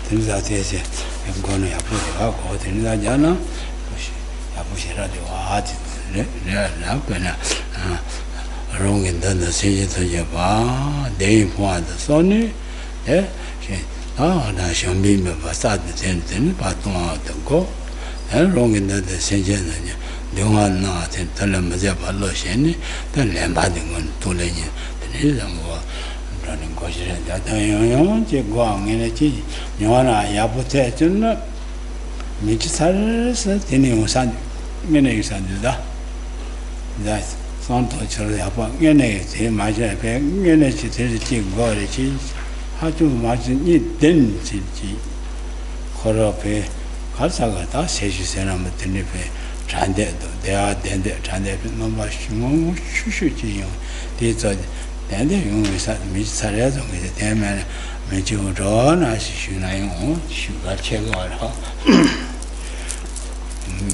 things are there. I'm going to put it out. Things are Jana. I push it out. Wrong in the city to Java. They want the Sony. Eh? Now she'll be me for starting, but to go. And wrong in the city. The one not in Telemazapa Losheni, then Lambading on Tulane. The reason was. Running question that you go on in a tea. You want a yapotation, Michis, Tinu San, many San, that's something upon any much energy, body cheese. How too much need density. Corope, Casagata says you send them a tinife, Tranded, they are then the Tranded number, shooting. These are. Then the young Miss Sarah with the man, made you draw, as she sugar check out her.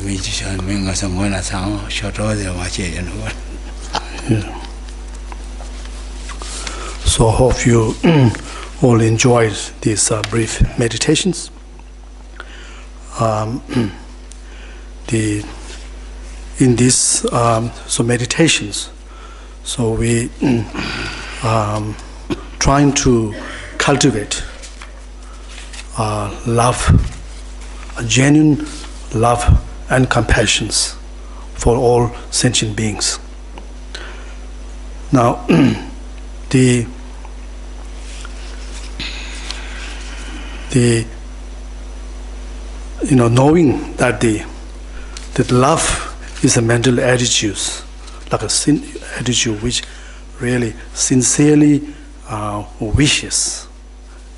Which shall bring us someone as how short all the watch and what. So, hope you all enjoyed these brief meditations. In these meditations, so we trying to cultivate love, a genuine love and compassion for all sentient beings. Now, knowing that love is a mental attitude, like a attitude which really sincerely wishes,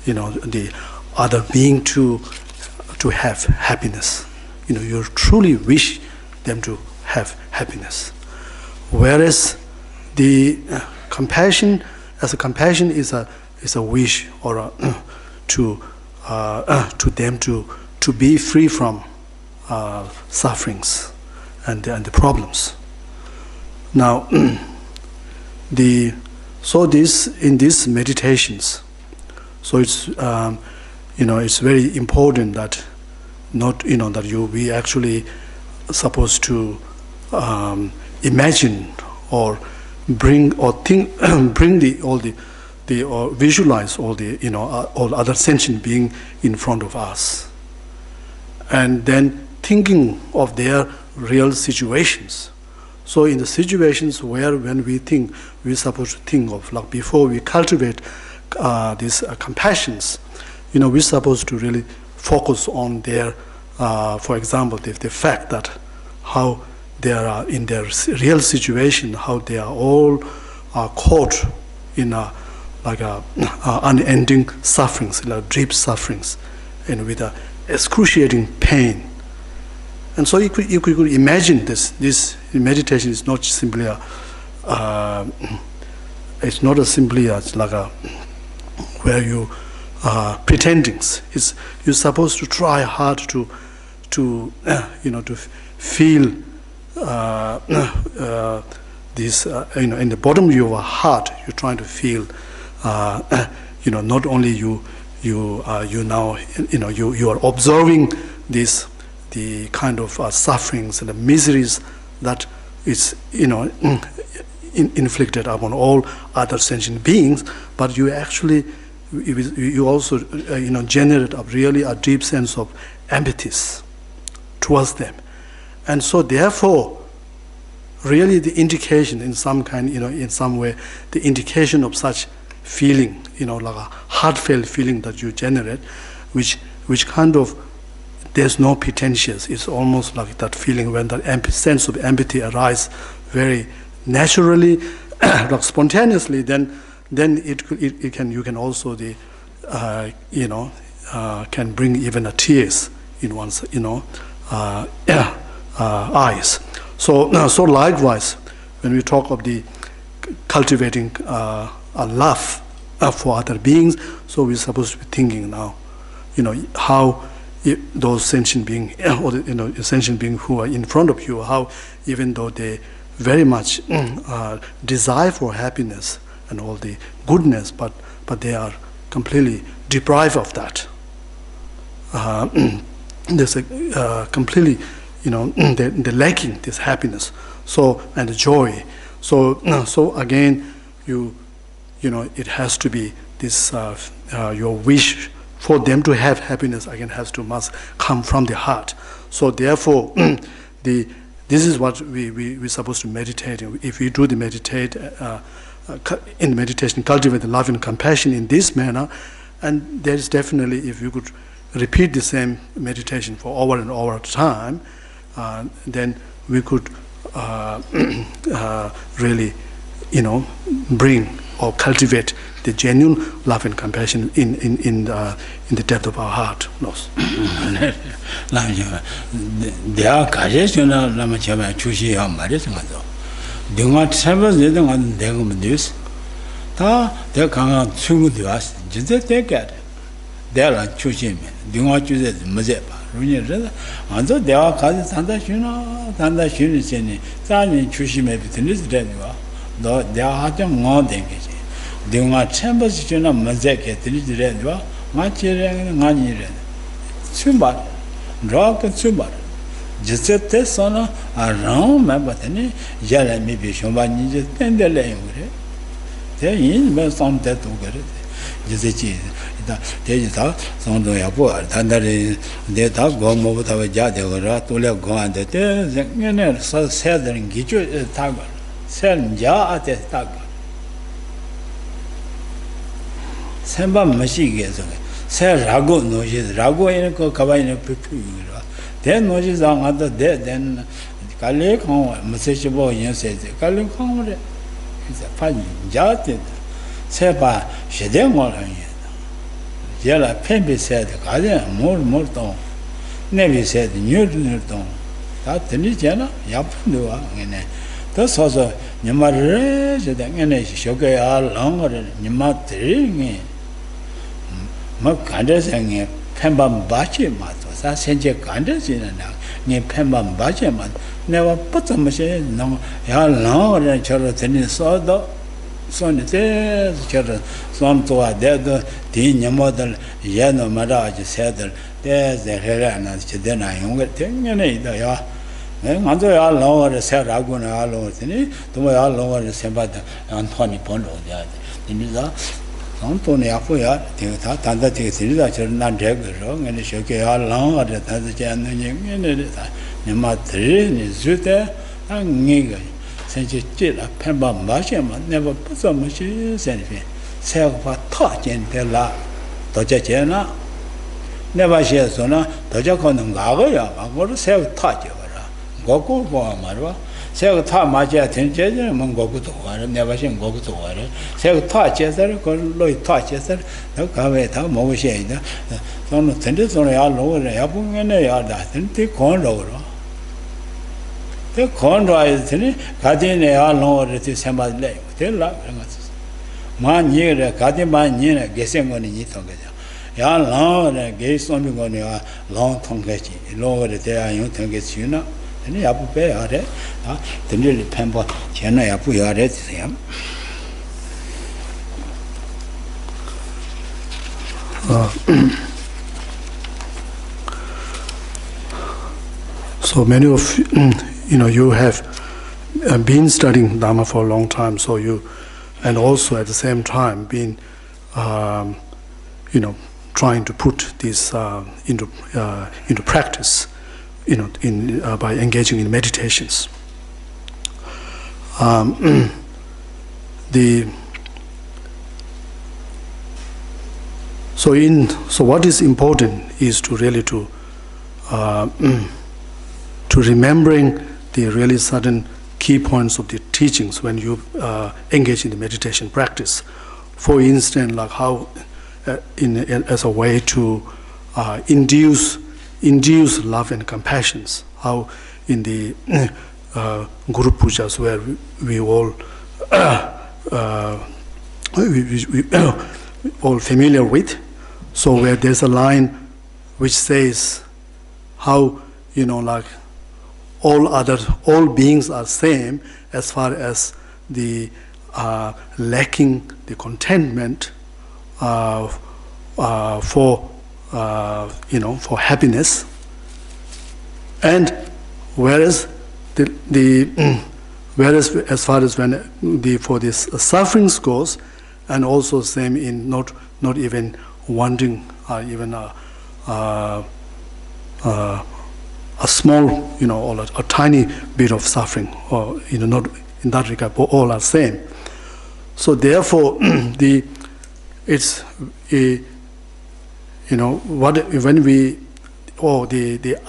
the other being to have happiness. You truly wish them to have happiness. Whereas the compassion, as a compassion, is a wish or to them to be free from sufferings and the problems. Now, in these meditations, so it's it's very important that we actually supposed to imagine or bring or think or visualize all other sentient being in front of us, and then thinking of their real situations. So in the situations where when we think, we're supposed to think of, like before we cultivate these compassions, we're supposed to really focus on their, for example, the fact that how they are in their real situation, how they are all caught in unending sufferings, like deep sufferings, and with excruciating pain. And so you could imagine this meditation is not simply it's not simply like where you pretending. You're supposed to try hard to feel this in the bottom of your heart. You're trying to feel not only you are observing the kind of sufferings and the miseries that is inflicted upon all other sentient beings, but you actually you also generate a deep sense of empathy towards them. And so therefore really the indication in some kind, in some way, the indication of such feeling, like a heartfelt feeling that you generate, which kind of, there's no pretentious. It's almost like that feeling when that sense of empathy arises very naturally, like spontaneously. Then it can, you can also can bring even a tears in one's eyes. So likewise, when we talk of the cultivating a love for other beings. So we're supposed to be thinking now, how those sentient beings, or sentient beings who are in front of you, how even though they very much desire for happiness and all the goodness, but they are completely deprived of that. There's completely, they're lacking this happiness, and the joy. So again, it has to be this your wish for them to have happiness again must come from the heart. So therefore, this is what we're supposed to meditate. If we do the in meditation, cultivate the love and compassion in this manner, and there is definitely, if you could repeat the same meditation for over and over time, then we could really, bring or cultivate the genuine love and compassion in the depth of our heart. Dunga chambers juna mazeke tridredwa machire nganyire chumba rock chumba jisete sona around mabatene yala maybe shomba nije pendele ngure te yin me son te to gare jisechi da te ta son do ya bo dandare de ta go mo ta ja de gora to le go ande te ngene sa sedren gijo ta go sen ja ate ta Samba Mashigaz, Sir Rago Nojis, Rago in a Cabana Pipu. Then Nojis on other dead, then Kalikon, Masachabo, and says, Kalikon is a fine jotted. Seba, Shedemol, Jella Pembe said, Kalia, more tone. Never said, New tone. That the Nijana, Yapundua, and thus also Nimare, the Ganesh, Shoga, longer than Nimatri. Makandasang Pembam Bachi Mato, Sasenja Kandas in a near Pembam Bachi Mat, never put a machine, no, ya long and Charlatan saw the son is children, son to a dead, teen model, Yano Maraj saddle, there's the Helena, Chidena, younger thing, and either ya. Then under our lower the Saraguna, all over the to my all over the Sembata, Antoni Pondo, the other. Antonia Foya, Tanda takes it, not wrong, and Shoke all long at the Tazajan and Nematrin is Zuta and Nigga. Since you did a Pemba Masham, never put so much anything. Self for touch and tell la Dojana. Never shares Sona, Dojakon and Gavaya, I'm going to self touch over Goku Marva. Self taught my attention among Goku to water, never seen Goku to water. Self touch as there, Lloyd touch as there, no Kaveta, Moshade. Some attendants only all over the apple and they are that, and take corn over. The corn rise in it, cutting a all over it is somebody's leg. Tell luck. Man year, cutting by year, guessing on the together. Ya long and gay something on your long tongue catching, lower the day I don't think it's you know. And you have pay out it, the nearly pamper, China, I put out it. So many of you have been studying Dharma for a long time, so and also at the same time been trying to put this into practice, by engaging in meditations. So what is important is to really to remembering the really certain key points of the teachings when you engage in the meditation practice. For instance, like how as a way to induce love and compassion. How in the Guru Pujas where we all we all familiar with. So where there's a line which says how, like all beings are same as far as the lacking the contentment for happiness, and whereas whereas as far as for this sufferings goes, and also same in not even wanting even a small, or a tiny bit of suffering, or not in that regard, but all are same. So therefore, the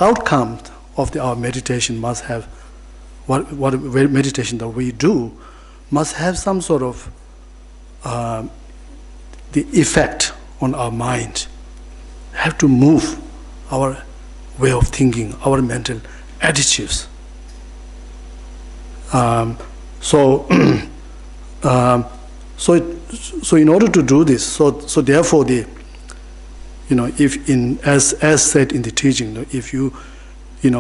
outcome of our meditation must have what meditation that we do must have some sort of the effect on our mind. Have to move our way of thinking, our mental attitudes. So in order to do this, so therefore if as said in the teaching, if you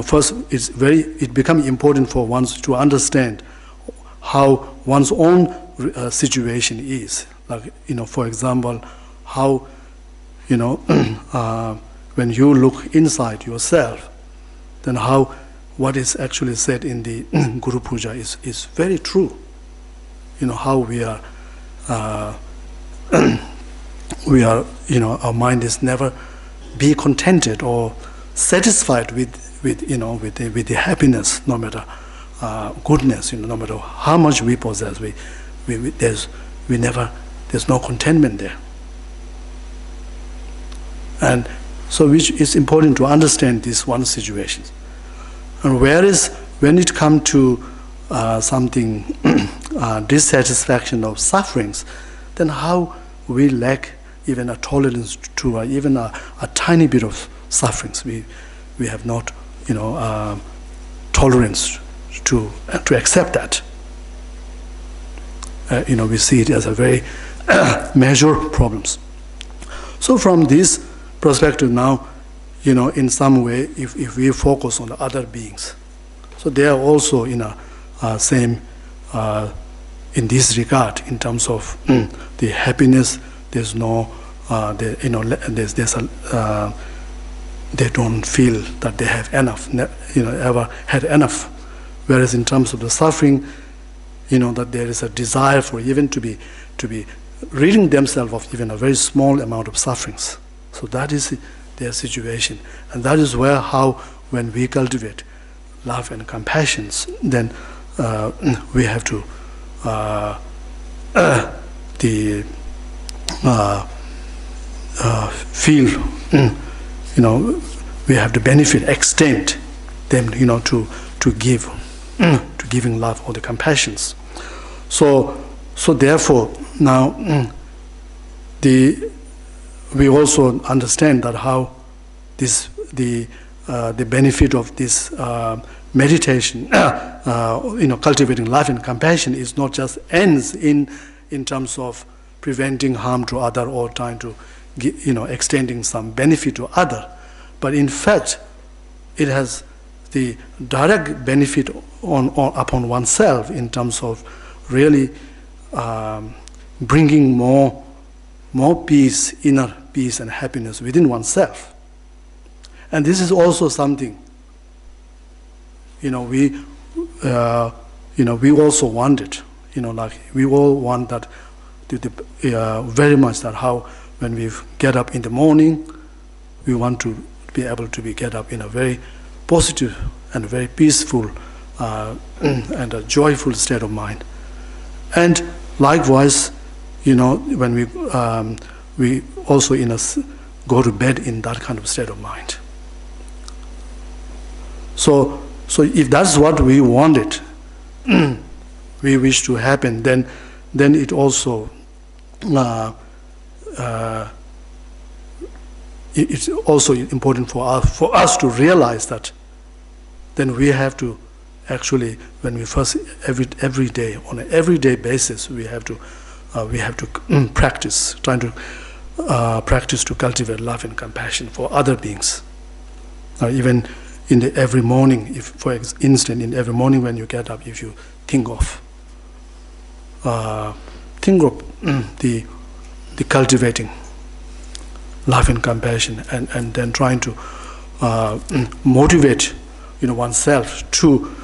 first it becomes important for one to understand how one's own situation is. Like for example, how when you look inside yourself, then what is actually said in the Guru Puja is very true. How we are our mind is never be contented or satisfied with the happiness, no matter goodness, no matter how much we possess, there's no contentment there. And so which is important to understand this one situation. And whereas when it comes to something dissatisfaction of sufferings, then how we lack even a tolerance to even a tiny bit of sufferings. We have not tolerance to accept that. We see it as a very major problems. So from this perspective now, in some way, if we focus on the other beings, so they are also in a same in this regard in terms of the happiness. There's no they don't feel that they have enough, ever had enough. Whereas in terms of the suffering, that there is a desire for even to be ridding themselves of even a very small amount of sufferings. So that is their situation, and that is when we cultivate love and compassion, then we have to feel, we have to benefit, extend them, to giving love or the compassions. So therefore now we also understand that how the benefit of this meditation, cultivating love and compassion, is not just ends in terms of preventing harm to other or trying to extending some benefit to other, but in fact it has the direct benefit upon oneself in terms of really bringing more peace, inner peace and happiness within oneself. And this is also something we also want it. Like we all want that very much, that how when we get up in the morning, we want to be able to get up in a very positive and very peaceful and a joyful state of mind. And likewise, when we also go to bed in that kind of state of mind. So if that's what we wanted, we wish to happen, then it also it's also important for us to realize that then we have to actually, when we first every day, on an everyday basis, we have to we have to practice, trying to practice to cultivate love and compassion for other beings. Even in every morning, if, for instance, in every morning when you get up, if you think of the cultivating love and compassion, and then trying to motivate oneself to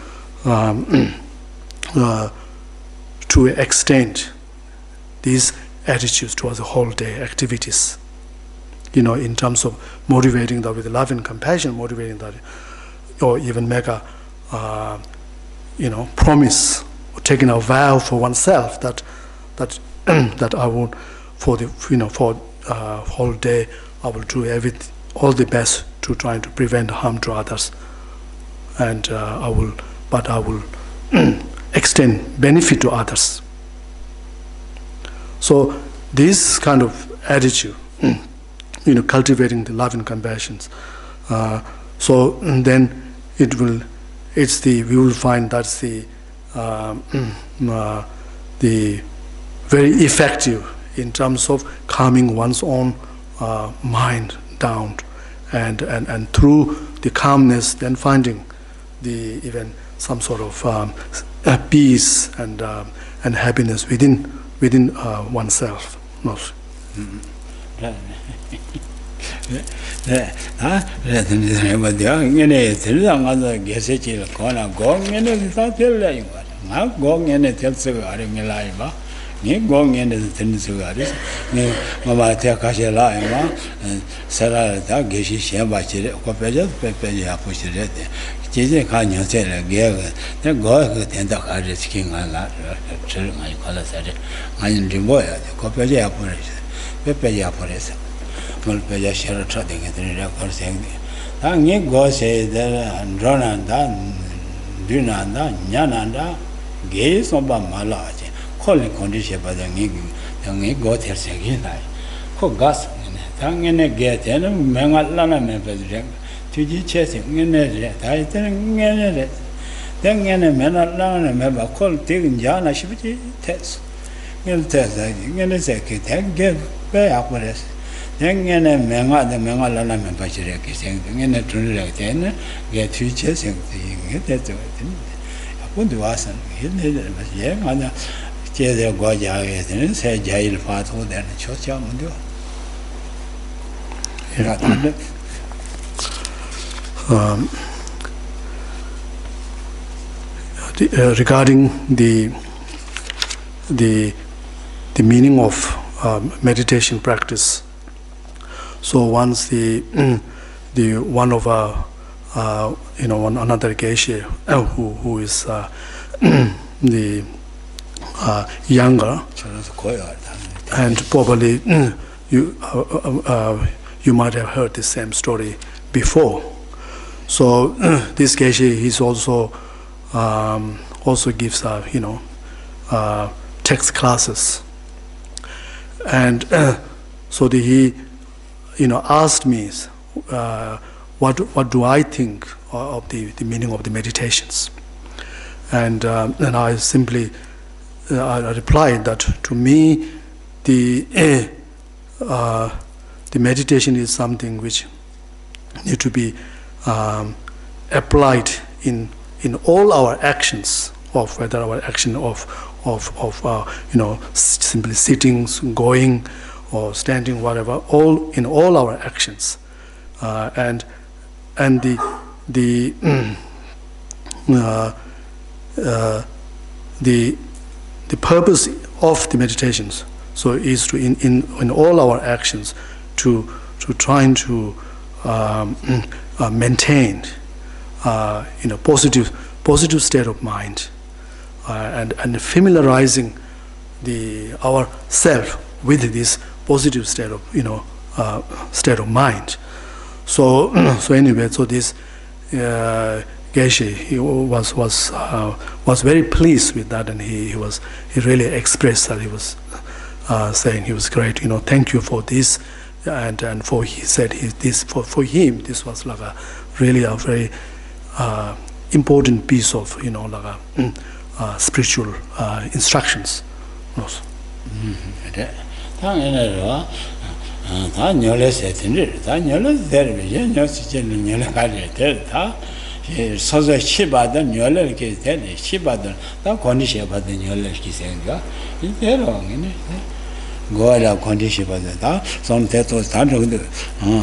extend these attitudes towards the whole day activities, in terms of motivating that with love and compassion, motivating that, or even make a promise or taking a vow for oneself that I will, for the whole day, I will do all the best to trying to prevent harm to others, and I will extend benefit to others. So this kind of attitude, cultivating the love and compassion. So then we will find that's the very effective in terms of calming one's own mind down, and through the calmness, then finding even some sort of peace and happiness within oneself. Ni gong in the Tensugaris, ni Mama Tekasha Lima, Sarah Geshe Shembachi, Copeja, Pepeja Pushirete, Jizzy Canyon said, gave the God who tend to hide his king and that, children, I call it, I am Jimboya, Copeja Puris, Pepeja Puris, Mulpeja Shell trotting at the record saying, Tangi go say that Dronanda, Dunanda, Yananda, gaze on Bamalaji. Calling condition by the young got her second night. Cook gas, tongue in a gate, and Mangalana members drink, to be chasing in a titan in it. Then in a man alone, a member called taking Jana Shibiti test. You'll test that in a second, and give pay up with us. Then in a manga, the Mangalana member saying in a true like ten, get two chasing the get it. I put the wasn't, he did it, but yeah, say jail part of the church. Regarding the meaning of meditation practice, so once the one of our another Geshe who is the younger, and probably you might have heard the same story before. So this Geshe, he's also gives text classes, and so he asked me what do I think of the meaning of the meditations, and I simply I replied that to me the meditation is something which need to be applied in all our actions, of whether our action of simply sitting, going, or standing, whatever, in all our actions, and the purpose of the meditations is to in all our actions to trying to maintain positive state of mind, and familiarizing our self with this positive state of mind. So anyway, so this Geshe, he was very pleased with that, and he really expressed that. He was saying he was great, thank you for this, and for he said for him this was like really a very important piece of spiritual instructions. 당연히로 다 녀레세 된일 다 녀레세 되면 녀스진 녀레 가게 될다 서서 시바든 녀레 게 되네 시바든 다 권리시 받은 녀레 기생가 이대로 이네 고라 권리시 받다 손대도 단정도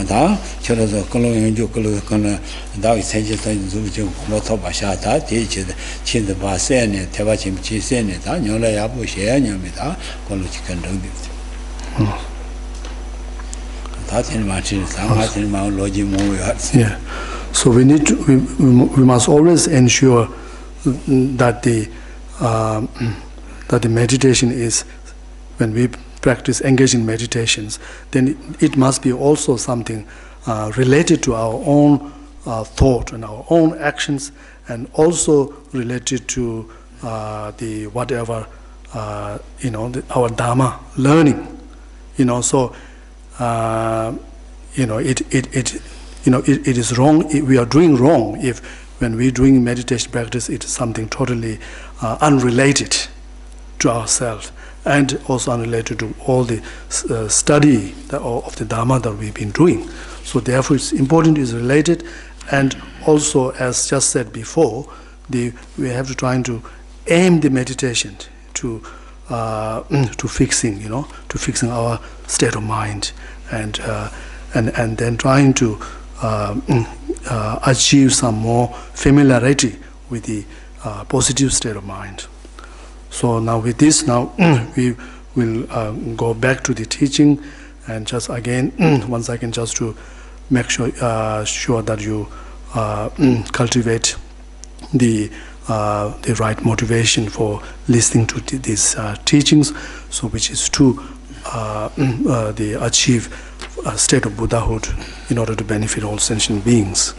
다 저러서 걸어연주 걸어거나 다 세제선 좀 뭐더 마셔다 대지 친도 바세네 대바침 지세네 다 녀레 야부 셔야입니다 걸로 지킨 정도 Yeah. So we need to, we must always ensure that the meditation is, when we practice engage in meditations, then it must be also something related to our own thought and our own actions, and also related to the whatever our dharma learning. So it is wrong. We are doing wrong if, when we're doing meditation practice, it is something totally unrelated to ourselves, and also unrelated to all the study of the Dharma that we've been doing. So therefore, it's important, is related, and also, as just said before, we have to try to aim the meditation to fixing, to fixing our state of mind, and then trying to achieve some more familiarity with the positive state of mind. So now with this, we will go back to the teaching, and just again, once again, just to make sure that you cultivate the right motivation for listening to these teachings, so which is to achieve a state of Buddhahood in order to benefit all sentient beings.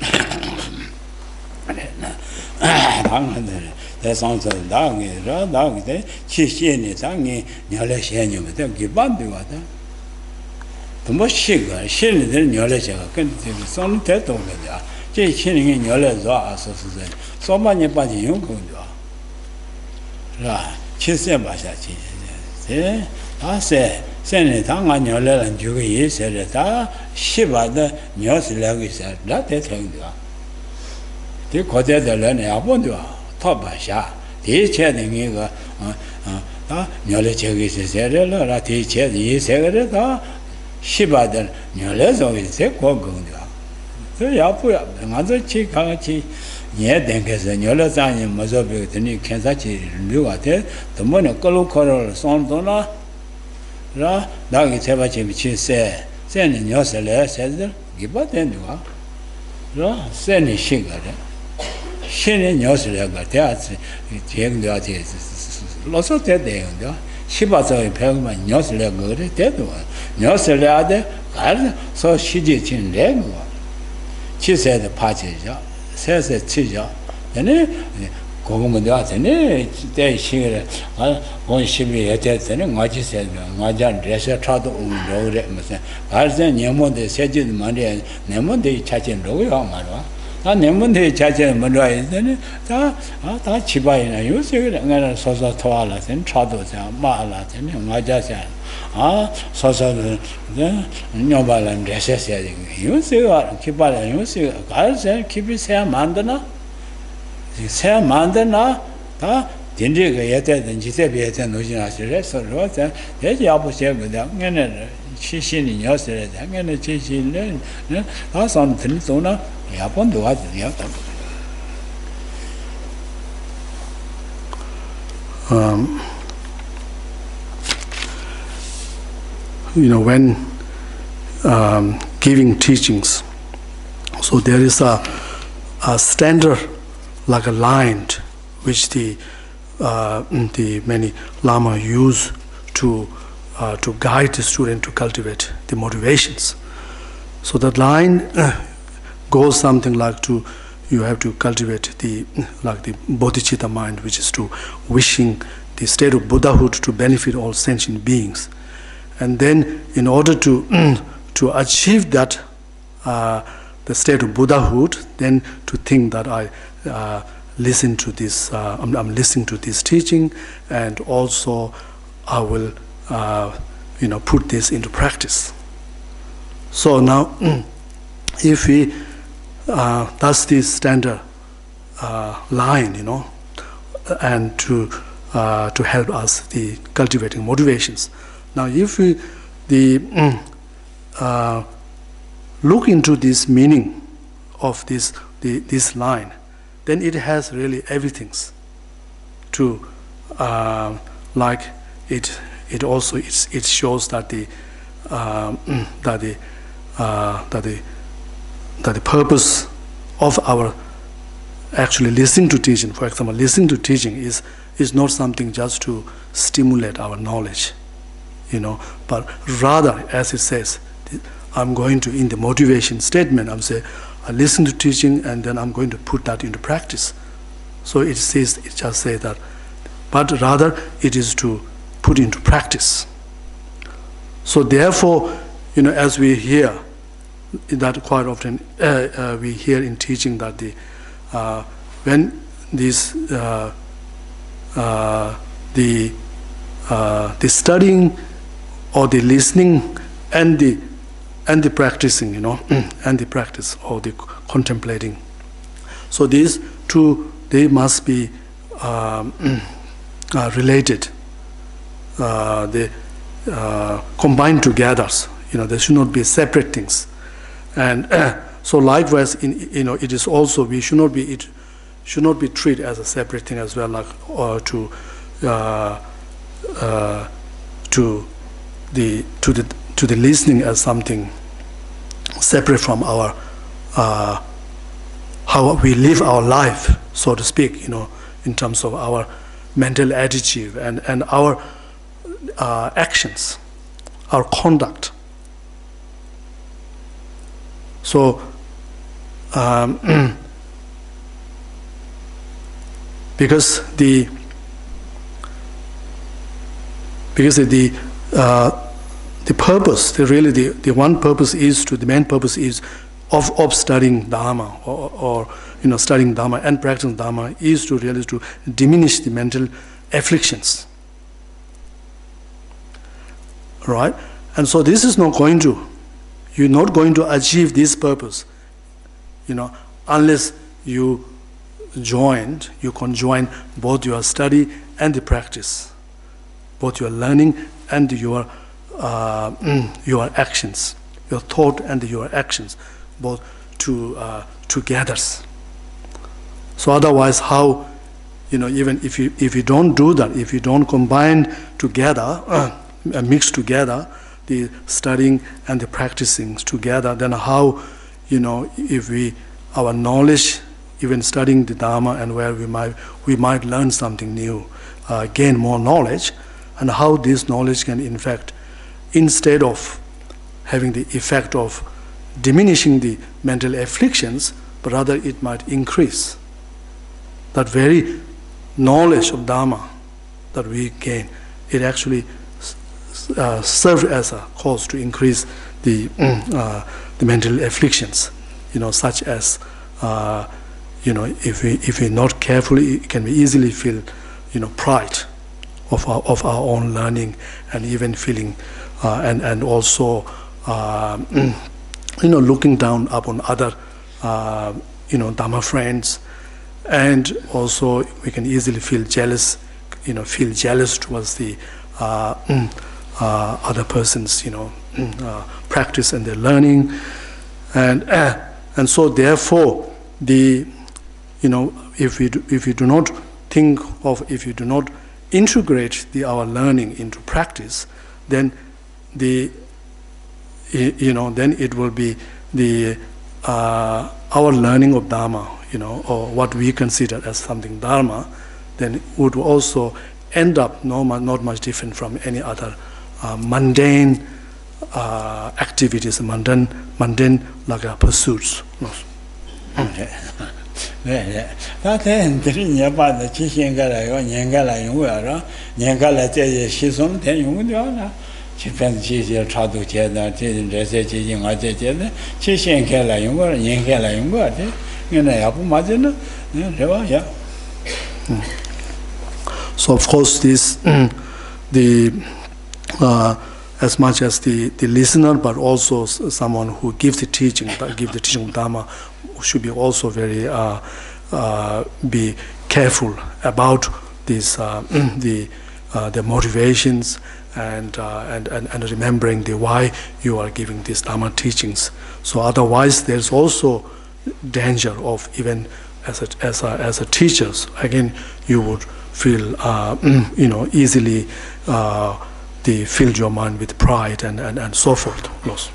Sene tanga nyola lan juga ye sere ta shiba da nyos lagi ser da te tengda de kote de le ne abon de to ba sha de che de ngi ga da nyola che ge sere la ra de che de ye sere da shiba da nyola zo ge se ko gong de so ya pu ya nga zo chi ka chi ye den ge se nyola za ni mo zo be de ni khen sa chi lu wa de de mo ne ko lu ko ro son do na ra dagi teba chimi chi se ni nyose le se de giba den wa ra se ni shiga de shini nyose le ga de a tieng de a ti lo so te de de shiba zo pe ma nyose le ga de de wa nyose le a de ga so shi ji chin le wa chi se de pa chi ja se chi ja ne 고금은데 아세네 때 시기에 원 시비에 때는 맞지세 맞아 레서 차도 오래 무슨 알세 네모데 세진 말에 네모데 차진 로요 말아 다 네모데 차진 말아야 되네 다 집아이나 요새는 내가 서서 토하라 된 차도 자 말라 되네 맞아서 서서는 녀발은 레서세야 요새가 기발은 요새 알세 기비세야 만드나 세 만드나 다 딘지가 예대든 지세비에서 노진하시래 서로자 대지 아버지가 내가 시신이 녀서래 당연히 지신은 다선 들도나 야본도 하지요. When giving teachings, so there is a standard, like a line, which the many Lama use to guide the student to cultivate the motivations. So that line goes something like you have to cultivate the bodhicitta mind, which is to wishing the state of Buddhahood to benefit all sentient beings, and then in order to achieve that the state of Buddhahood, then to think that I listen to this, I'm listening to this teaching, and also I will put this into practice. So now, if we that's the standard line, and to help us the cultivating motivations. Now, if we look into this meaning of this line, then it has really everything to like it. It also it shows that the purpose of our actually listening to teaching, for example, listening to teaching is not something just to stimulate our knowledge, but rather, as it says, I'm going to, in the motivation statement, I'm saying, I listen to teaching and then I'm going to put that into practice. So it just says that, but rather it is to put into practice. So therefore, as we hear that quite often, we hear in teaching that when this the studying or the listening and the practicing, and the practice or the contemplating. So these two, they must be related. They combined together. They should not be separate things. And so likewise, it is also, we should not be treated as a separate thing as well, like to the listening as something separate from our how we live our life, so to speak, in terms of our mental attitude and our actions, our conduct. So because the purpose, the one purpose is the main purpose is of studying Dharma or studying Dharma and practicing Dharma is to really to diminish the mental afflictions. Right? And so this is not going to, you're not going to achieve this purpose, unless you conjoin both your study and the practice, both your learning and your actions, your thought and your actions, both together. So otherwise, how, even if you don't do that, if you don't combine together, mix together the studying and the practicing together, then how, if our knowledge, even studying the Dharma and where we might learn something new, gain more knowledge, and how this knowledge can, in fact, instead of having the effect of diminishing the mental afflictions, but rather it might increase. That very knowledge of Dharma that we gain, it actually serves as a cause to increase the mental afflictions, such as if we're not carefully, it can be easily feel pride of our own learning, and even feeling and also looking down upon other Dhamma friends, and also we can easily feel jealous towards the other person's practice and their learning, and so therefore if we do not think of, if you do not integrate our learning into practice, then then it will be our learning of Dharma, or what we consider as something Dharma, then would also end up not much different from any other mundane activities, mundane like pursuits. So of course this the as much as the listener, but also someone who gives the teaching, of Dharma, should be also very be careful about this the motivations and remembering the why you are giving these Dharma teachings. So otherwise, there's also danger of, even as a teacher, again you would feel easily filled your mind with pride and so forth. Yes.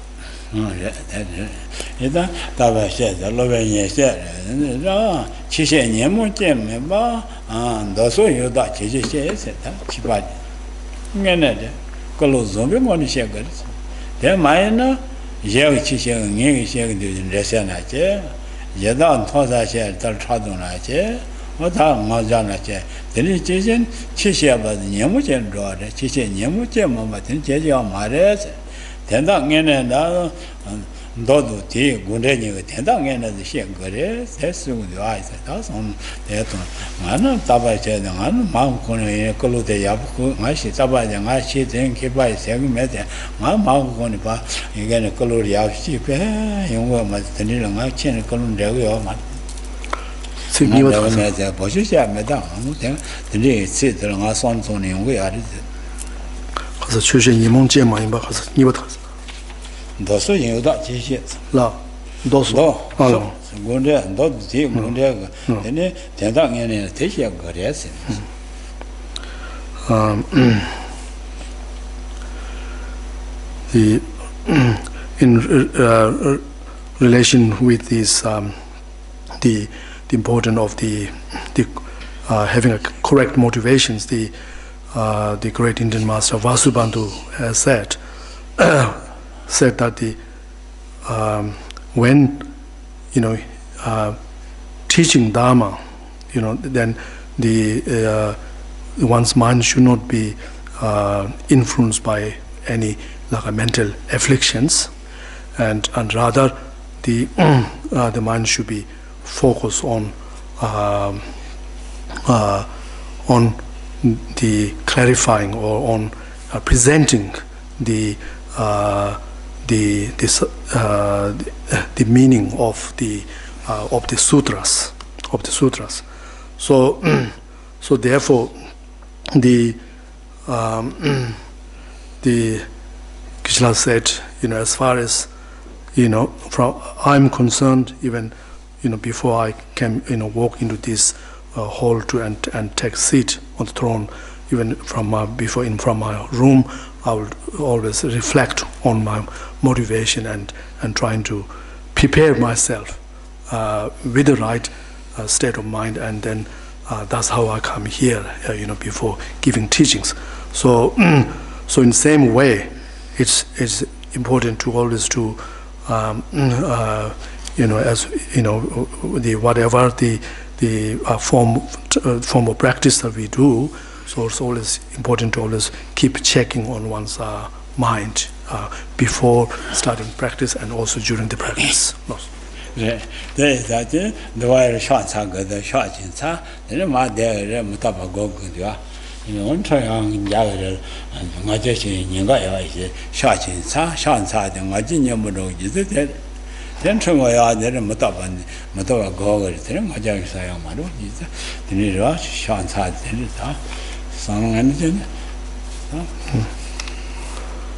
Dodo tea, Gundeni, Tendang and the Shen Gore, that's the eyes. That's on the Manu Tabache, the Mount Kone, Kolute Yabu, Mashi Tabaj, and I shit and keep by 7 meters. My Mount Konipa, again a color Yashi, and one must tell you, my chin, Colon Delio. Position, Madame, the day sit on our sons on and we are it. The church in Yimon Jema in Bahas, Nibatas. 多数人有大机械，那多数，我这多提我这个，人家天当年呢这些个的是。in relation with this, the importance of the having a correct motivations, the great Indian master Vasubandhu has said that when teaching Dharma, then one's mind should not be influenced by any mental afflictions, and rather the mind should be focused on the clarifying or on presenting the meaning of the sutras. So therefore the Geshela said, as far as I'm concerned, even before I can walk into this hall and take a seat on the throne, even from my room, I will always reflect on my motivation and trying to prepare myself with the right state of mind, and then that's how I come here, before giving teachings. So in the same way, it's important to always do, as whatever the form of practice that we do. So it's always important to always keep checking on one's mind before starting practice and also during the practice.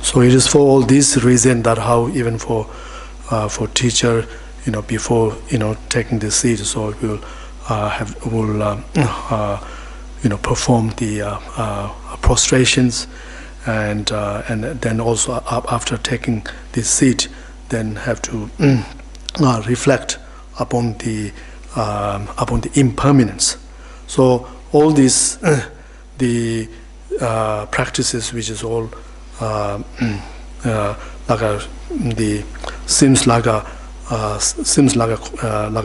So it is for all these reasons that how even for teacher, before taking the seat, so we'll perform the prostrations, and then also after taking the seat, then have to reflect upon the impermanence. So all these the practices, which is all seems like a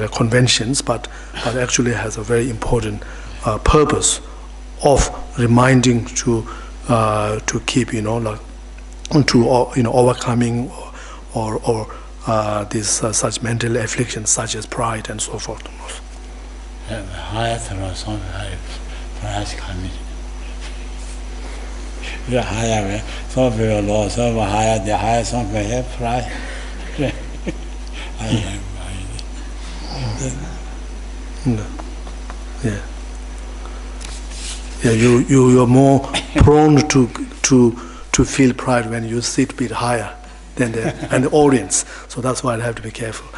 conventions, but actually has a very important purpose of reminding to keep overcoming or these such mental afflictions such as pride and so forth. Yeah, higher. So very low, so higher, the higher song for hip fry. Yeah. Yeah, you're more prone to feel pride when you sit a bit higher than the audience. So that's why I have to be careful.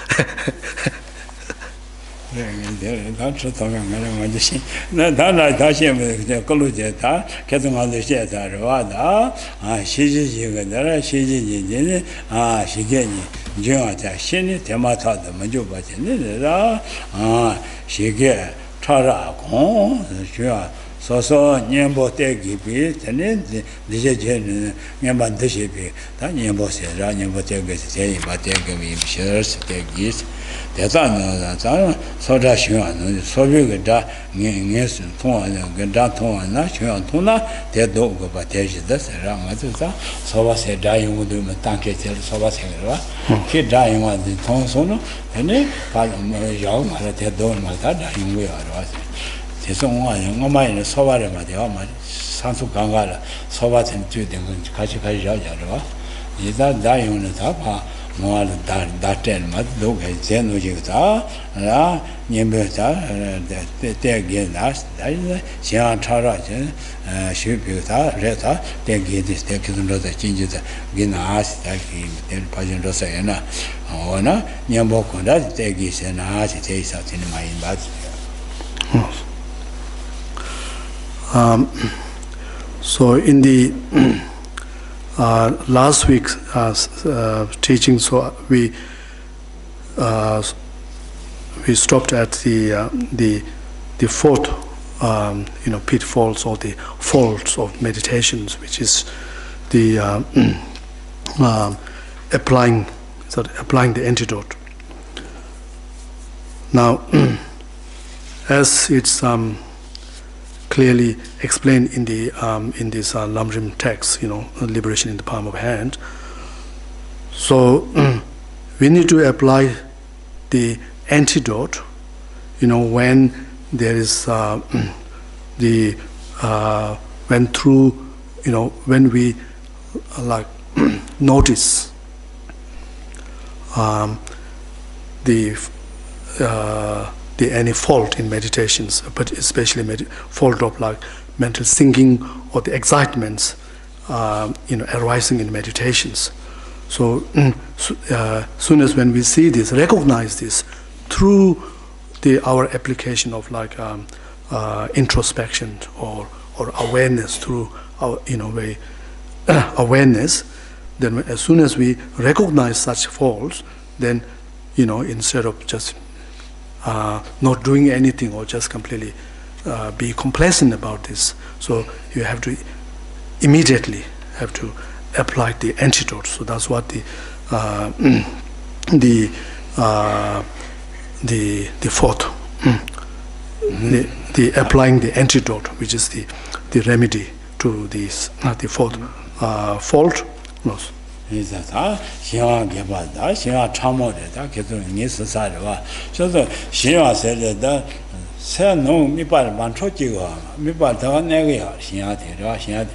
So nyembo tegi bi tene dije nyemba dije bi ta nyembo se ra nyembo tegi se ba tegi bi shir se tegi de za na za so da shu an so bi ge da nge sun tong ge da tong na shu an tong na de do go ba de ji da se ra ma zu za so ba se da yin du ma tan ke se so ba se ra ke da yin wa de tong so no ne pa yao ma de do ma da yin wi ra 대송은 소바를 말이야 말 산수 강가라 소바전 주된 건 같이 자자로 이다 다용은 다봐 뭐를 다된 맛 녹에 제노지다 라 님베다 대게나 다이나 시안 차라지 쉬비다 레다 대게디 대기들로다 진지다 기나스 다기 될 빠진로서에나 어나 님보고다 대기세나 제이사 되는 많이 맞지 So in the last week's teaching, so we stopped at the fourth pitfalls or the faults of meditations, which is the applying the antidote. Now, as it's clearly explained in the in this Lamrim text, liberation in the palm of hand. So we need to apply the antidote, when there is when we notice any fault in meditations, but especially fault of mental sinking or the excitements, arising in meditations. So, soon as when we see this, recognize this through our application of introspection or awareness through our awareness, then as soon as we recognize such faults, then instead of just not doing anything or just completely be complacent about this. So you have to immediately apply the antidote. So that's what the fourth, the applying the antidote, which is the remedy to this the fourth fault. No. is that Xia Gebada, Xia Chamoreta, Ketu Nisasarva. So the Xia said that Say no Mipal Manchotiwa, Mipal Negia, Xia, Xia,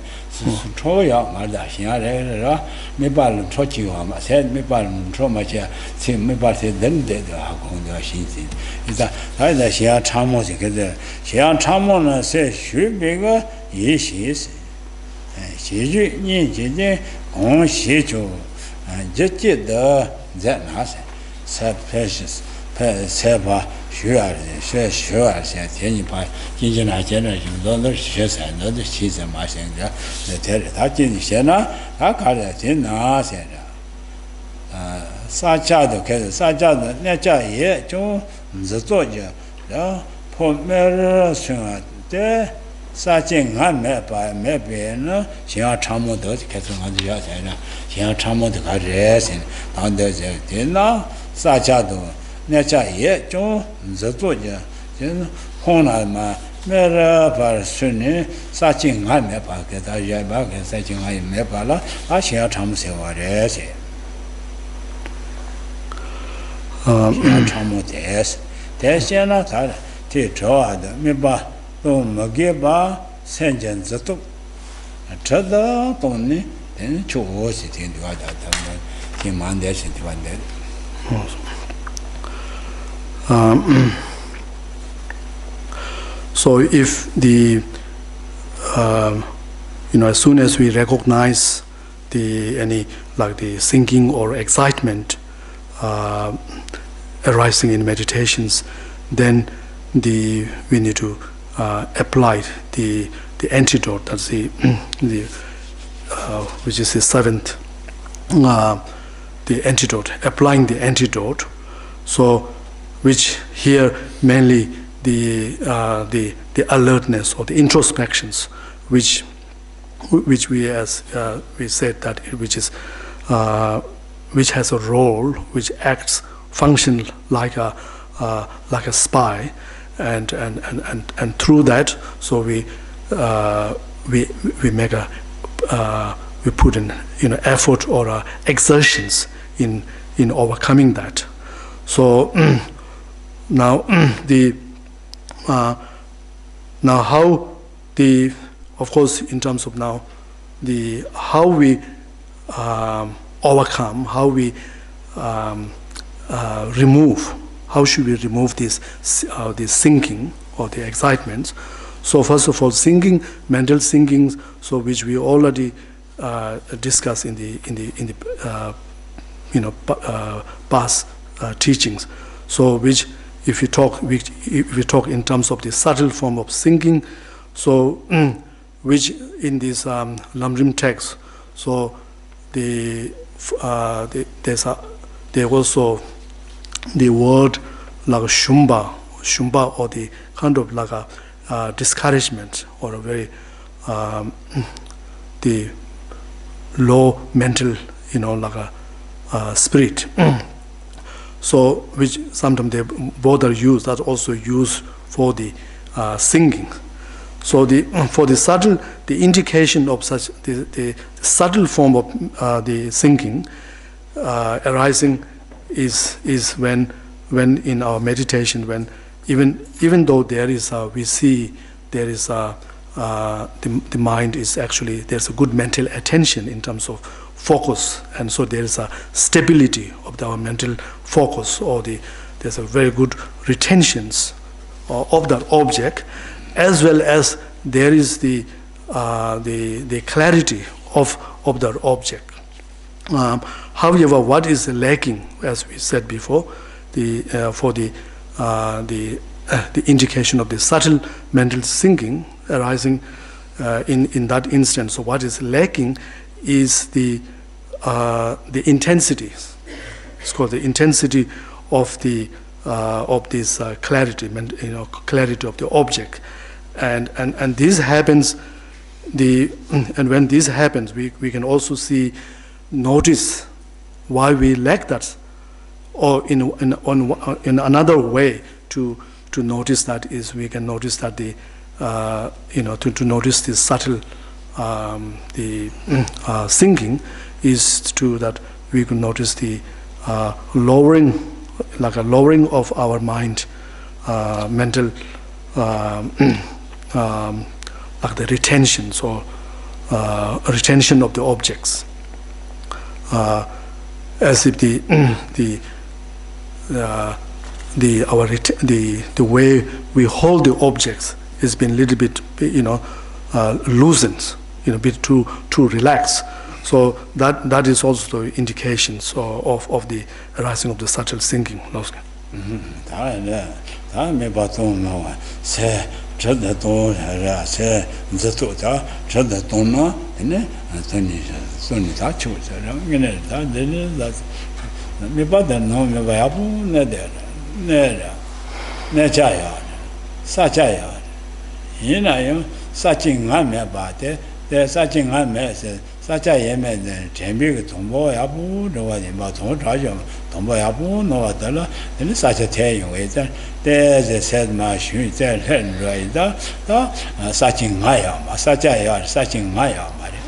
Troya, Mada, Xia, Mipal Chotiwa, said Mipal Tromacha, Mipal said then dead Hakunda Shinsin. Is that Xia Chamos together? Xia Chamona says, should be good, yes, yes. Xiju Ni Jin Gong Xi Chu Jit the Zenas, Sat Precious, Seba, Shuar, Shuar, Tianipa, Jinjina Generation, London, Shes and other cheese and Massenga, the Territatin Shena, Akada Tina Sena Sajado, Sajado, Naja Ye, Joe, the Zoja, the Pomer Sunate. 사진 안 매봐 매배는 제가 참모도 계속 가지고 되나 제가 참모도 가래신 안돼 되나 사자도 내가 예좀 저도냐 저는 혼나마 매라 발순이 사진 안 매봐 게다 예봐 게 사진 안 매봐라 아 제가 참세와래시 제가 참모데스 대신에 다 뒤져와도 매봐 또 먹게봐 생전 저도 Chada Tony, then chose it into other than Mondays into one day. So if the as soon as we recognize any like the thinking or excitement arising in meditations, then we need to apply the antidote. That's the which is the seventh the antidote, applying the antidote. So which here mainly the alertness or the introspections, which we as we said that which has a role, which function like a spy, and through that, so we make we put in effort or exertions in overcoming that. So now now how of course in terms of now how we overcome, how we remove, how should we remove this thinking or the excitements. So first of all, thinking, mental thinking, so which we already discussed in the past teachings. So which if we talk in terms of the subtle form of thinking, so which in this Lamrim text, so there's also the word like shumba or the kind of like a discouragement or a very the low mental like a spirit. So which sometimes they both are used, that's also used for the singing. So for the subtle, the indication of such the subtle form of the thinking arising is when in our meditation, when even though there is we see there is the mind is actually, there's a good mental attention in terms of focus, and so there is a stability of our mental focus, or there's a very good retentions of that object, as well as there is the clarity of that object. However, what is lacking, as we said before, for the indication of the subtle mental thinking arising in that instance. So what is lacking is the intensity. It's called the intensity of this clarity, clarity of the object, and this happens. And when this happens, we can also notice why we lack that, or in another way to notice that is we can notice that to notice this subtle thinking is to that we can notice the lowering, like a lowering of our mind, mental, like the retention, so retention of the objects, as if the way we hold the objects has been a little bit loosened, a bit too relaxed. So that is also the indications of the arising of the subtle thinking. 사자 예매는 재미가 동보야부 너와니 뭐 동자죠 동보야부 너와들라 근데 사자 대용에서 대제 세마 쉬자 현로이다 또 사진가야 마 사자야 사진가야 말이야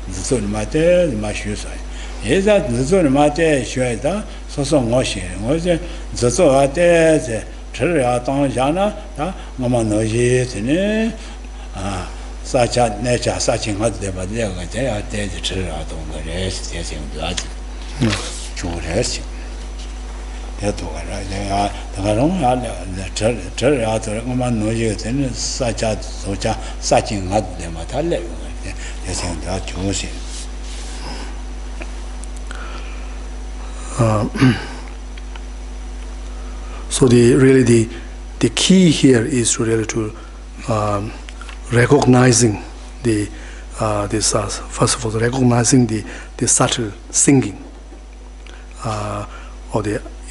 무슨 말에 마슈서 예자 무슨 말에 쉬어다 소소 것이 어제 저소한테 저야 당자나 다 뭐만 너지 되네 such a nature, such a hot deba, they are dead children on the rest, yes, in blood. Children. They are the children out of woman no use in such a such in hot deba, yes, in that choosing. So the key here is really to recognizing first of all recognizing the subtle singing, or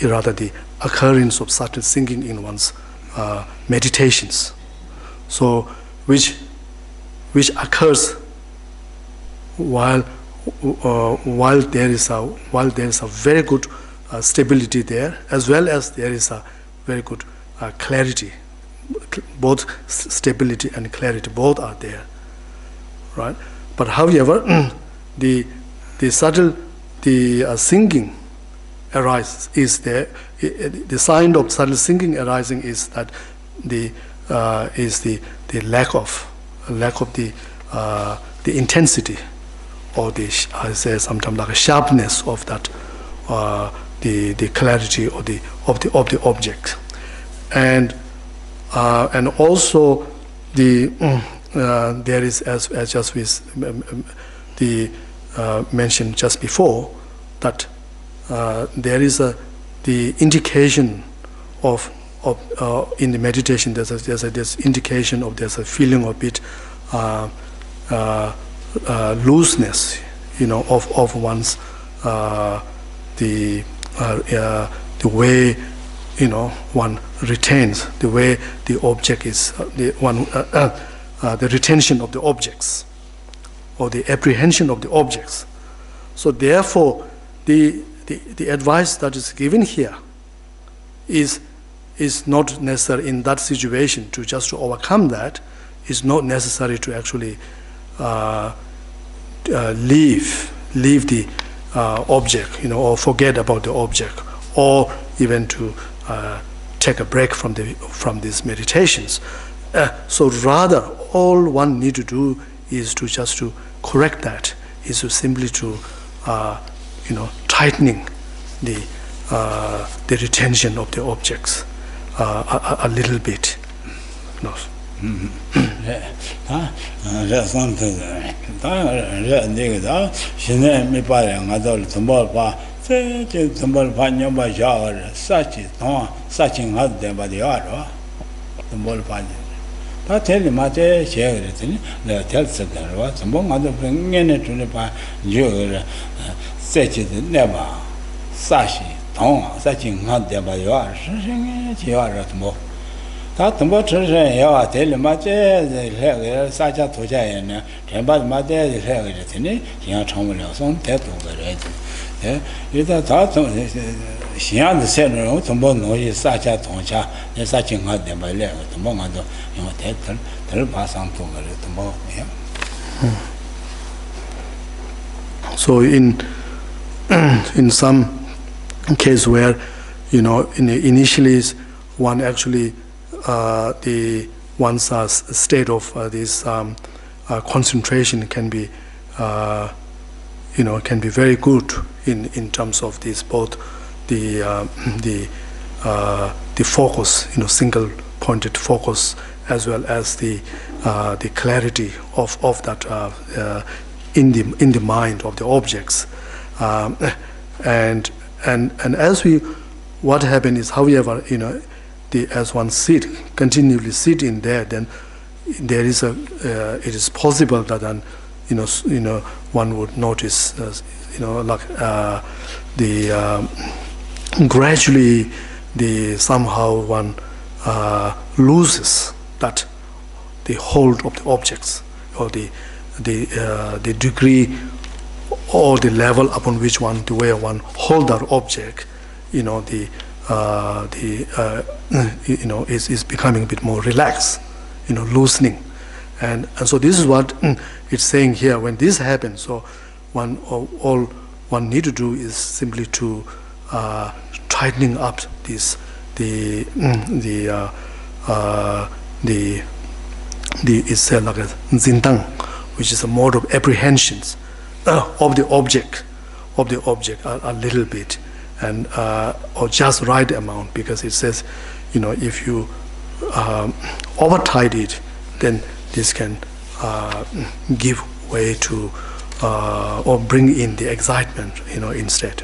rather the occurrence of subtle singing in one's meditations. So which occurs while there is a very good stability there, as well as there is a very good clarity. Both stability and clarity, both are there, right? But however, the subtle singing arises is there. The sign of subtle singing arising is that the lack of the intensity, or I say sometimes like a sharpness of that, the clarity of the object, and also there is as just with mentioned just before, that there is the indication of in the meditation there's this indication of there's a feeling of bit looseness, of one's the way one retains, the way the object is the retention of the objects, or the apprehension of the objects. So therefore the advice that is given here is not necessary in that situation. To overcome that is not necessary to actually leave the object, or forget about the object, or even to take a break from these meditations. So rather, all one need to do is to correct that, is to simply to tightening the retention of the objects a little bit. No. 다 텔리마테 셰르드니 네 텔스더와 전봉가도 병년에 주는 바 요 세치드 네바 사시 동 사진 한데 봐요 선생님 지와라도 뭐다 덤보 처셔야 텔리마테 해 사자 도자에네 템바마테 해거든요 그냥 처음으로 손 대도 그래야지 예 일단 다 시안의 세는 덤보 노이 사자 동자 내 사진 한데 말래 덤보가도 So in some case where initially one actually one's state of this concentration can be very good in terms of this, both the focus, single pointed focus, as well as the clarity of that in the mind of the objects, and as what happens is, however, as one continually sit in there, then there is it is possible that then one would notice gradually somehow one loses that the hold of the objects, or the degree or the level upon which the way one hold that object, is becoming a bit more relaxed, loosening, and so this is what it's saying here. When this happens, so all one need to do is simply to tightening up the it's said like a zintang, which is a mode of apprehensions of the object a little bit, and or just right amount, because it says, if you overtide it, then this can give way to or bring in the excitement, instead.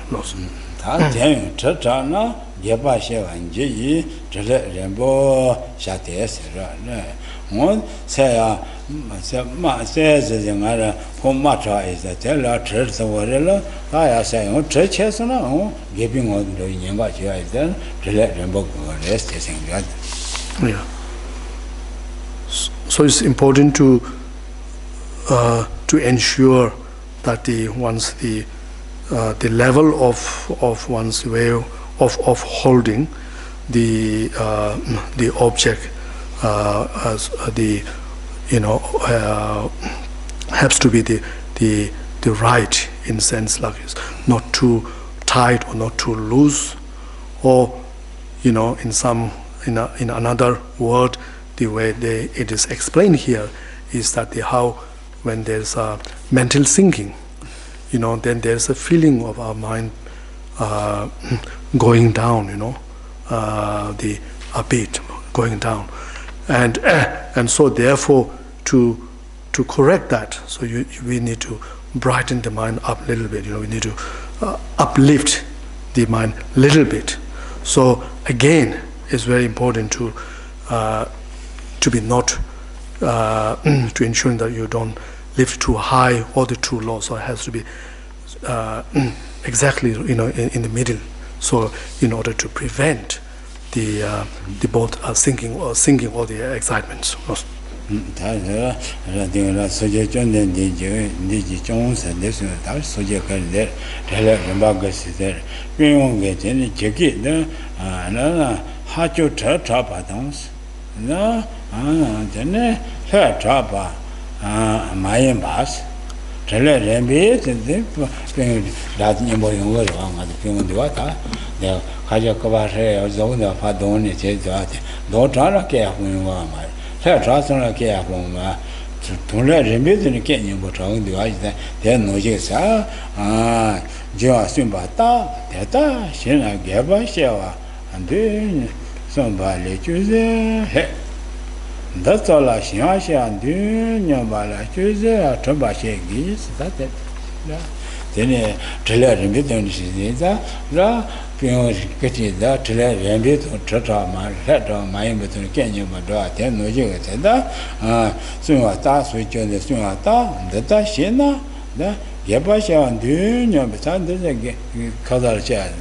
One say, says the Pomatra is a teller, church, the warrior. I say, oh, churches, giving on the younger is then to let them book rest. Yeah. So it's important to ensure that once the level of one's way of holding the object as has to be the right, in sense, like it's not too tight or not too loose, or in another word, the way it is explained here is that how when there's a mental thinking, then there's a feeling of our mind going down, a bit going down, and so therefore to correct that, so we need to brighten the mind up a little bit. We need to uplift the mind a little bit. So again, it's very important to be not to ensuring that you don't lift too high or too low. So it has to be exactly in the middle. So in order to prevent the both sinking or the excitements. That's all I see. I do Yambala choose a Tobashi geese. That's it. Then Trailer and Biton La Pion that Trailer and Bit or Trata, my head on my between Kenya, my daughter, 10 no you said that. Soon I task with you, the soon I thought, the Tashina, the Yabasha and Dunya, beside the Kazal Chad.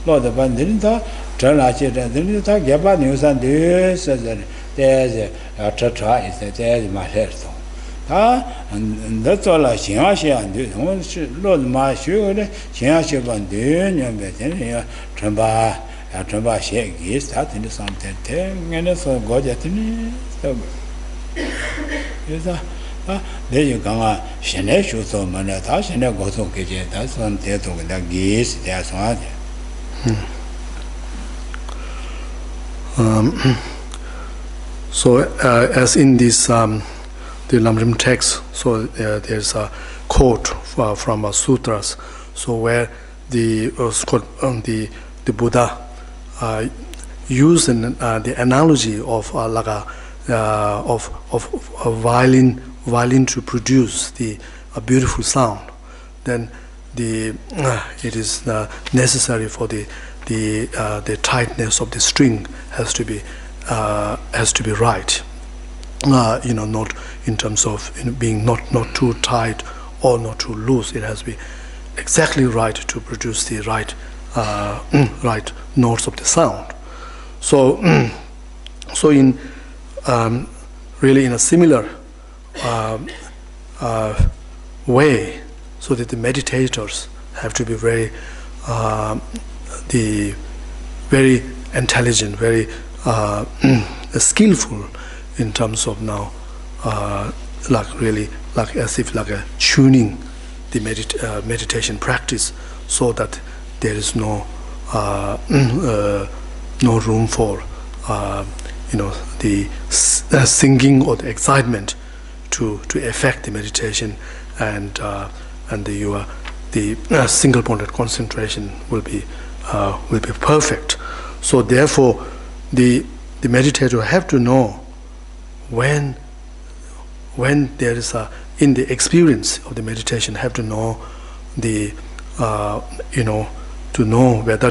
Lord the Bandita, Tralachi, the Yaba news and this. There's a tratra is that there's my head. And that's all I see. And do Lord my sugar, she and Bettany, Tramba shake is that in something, and so go at me. There you come, Shenesh, so many attached, and I go to Kitchen. That's one there to the geese, that's one. So as in this the Lamrim text, so there's a quote from sutras, so where the Buddha used the analogy of like a violin to produce a beautiful sound. Then it is necessary for the tightness of the string has to be right, not in terms of being not too tight or not too loose. It has to be exactly right to produce the right right notes of the sound. So so in really in a similar way, so that the meditators have to be very very intelligent, very skillful in terms of now, like as if like a tuning the meditation practice, so that there is no room for the singing or the excitement to affect the meditation, and the single pointed concentration will be perfect. So therefore, the meditator have to know when there is in the experience of the meditation, have to know to know whether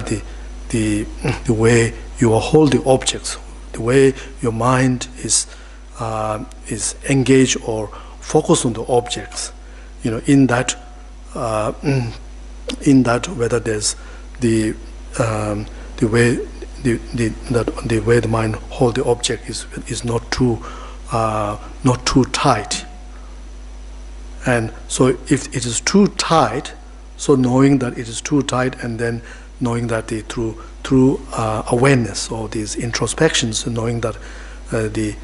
the way you hold the objects, the way your mind is engaged or focused on the objects, in that whether there's the way the way the mind hold the object is not too tight. And so if it is too tight, so knowing that it is too tight, and then knowing that through awareness or these introspections, knowing that the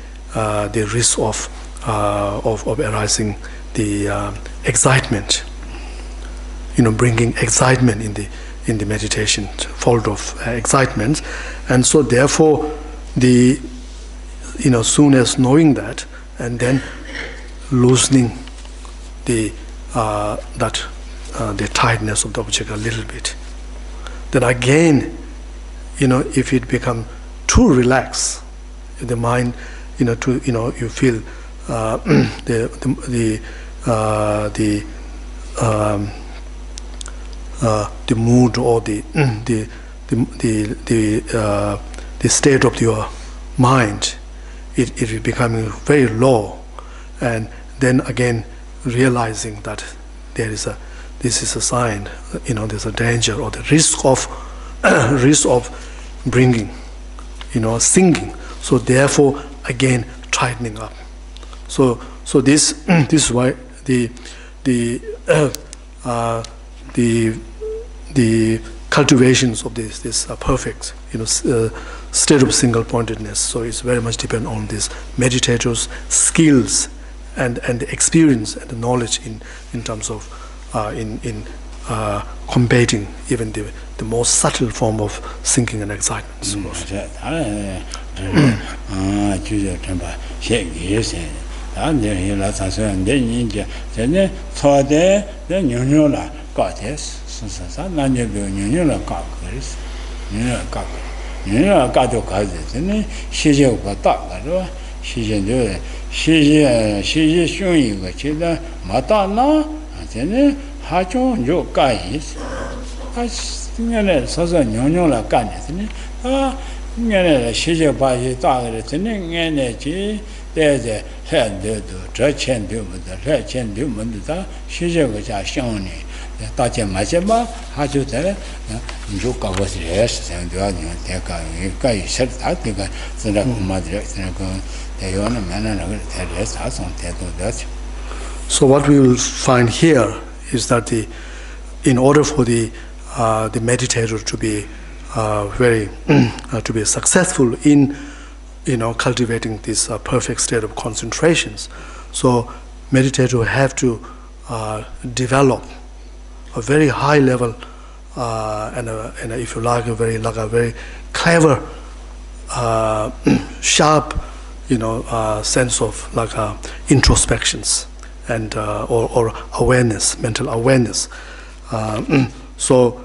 risk of arising the excitement, bringing excitement in the meditation, fault of excitement. And so therefore soon as knowing that, and then loosening the tightness of the object a little bit, then again, if it become too relaxed, the mind, you feel the mood or the state of your mind, it is becoming very low, and then again realizing that this is a sign, there's a danger or the risk of bringing, singing. So therefore, again tightening up. So this is why the cultivations of this perfect, state of single pointedness. So it's very much depend on this meditators' skills and the experience and the knowledge in terms of combating even the most subtle form of thinking and excitement. So what we will find here is that in order for the meditator to be to be successful in cultivating this perfect state of concentrations, so meditator have to develop a very high level and if you like a very clever, sharp, sense of introspections and or awareness, mental awareness. So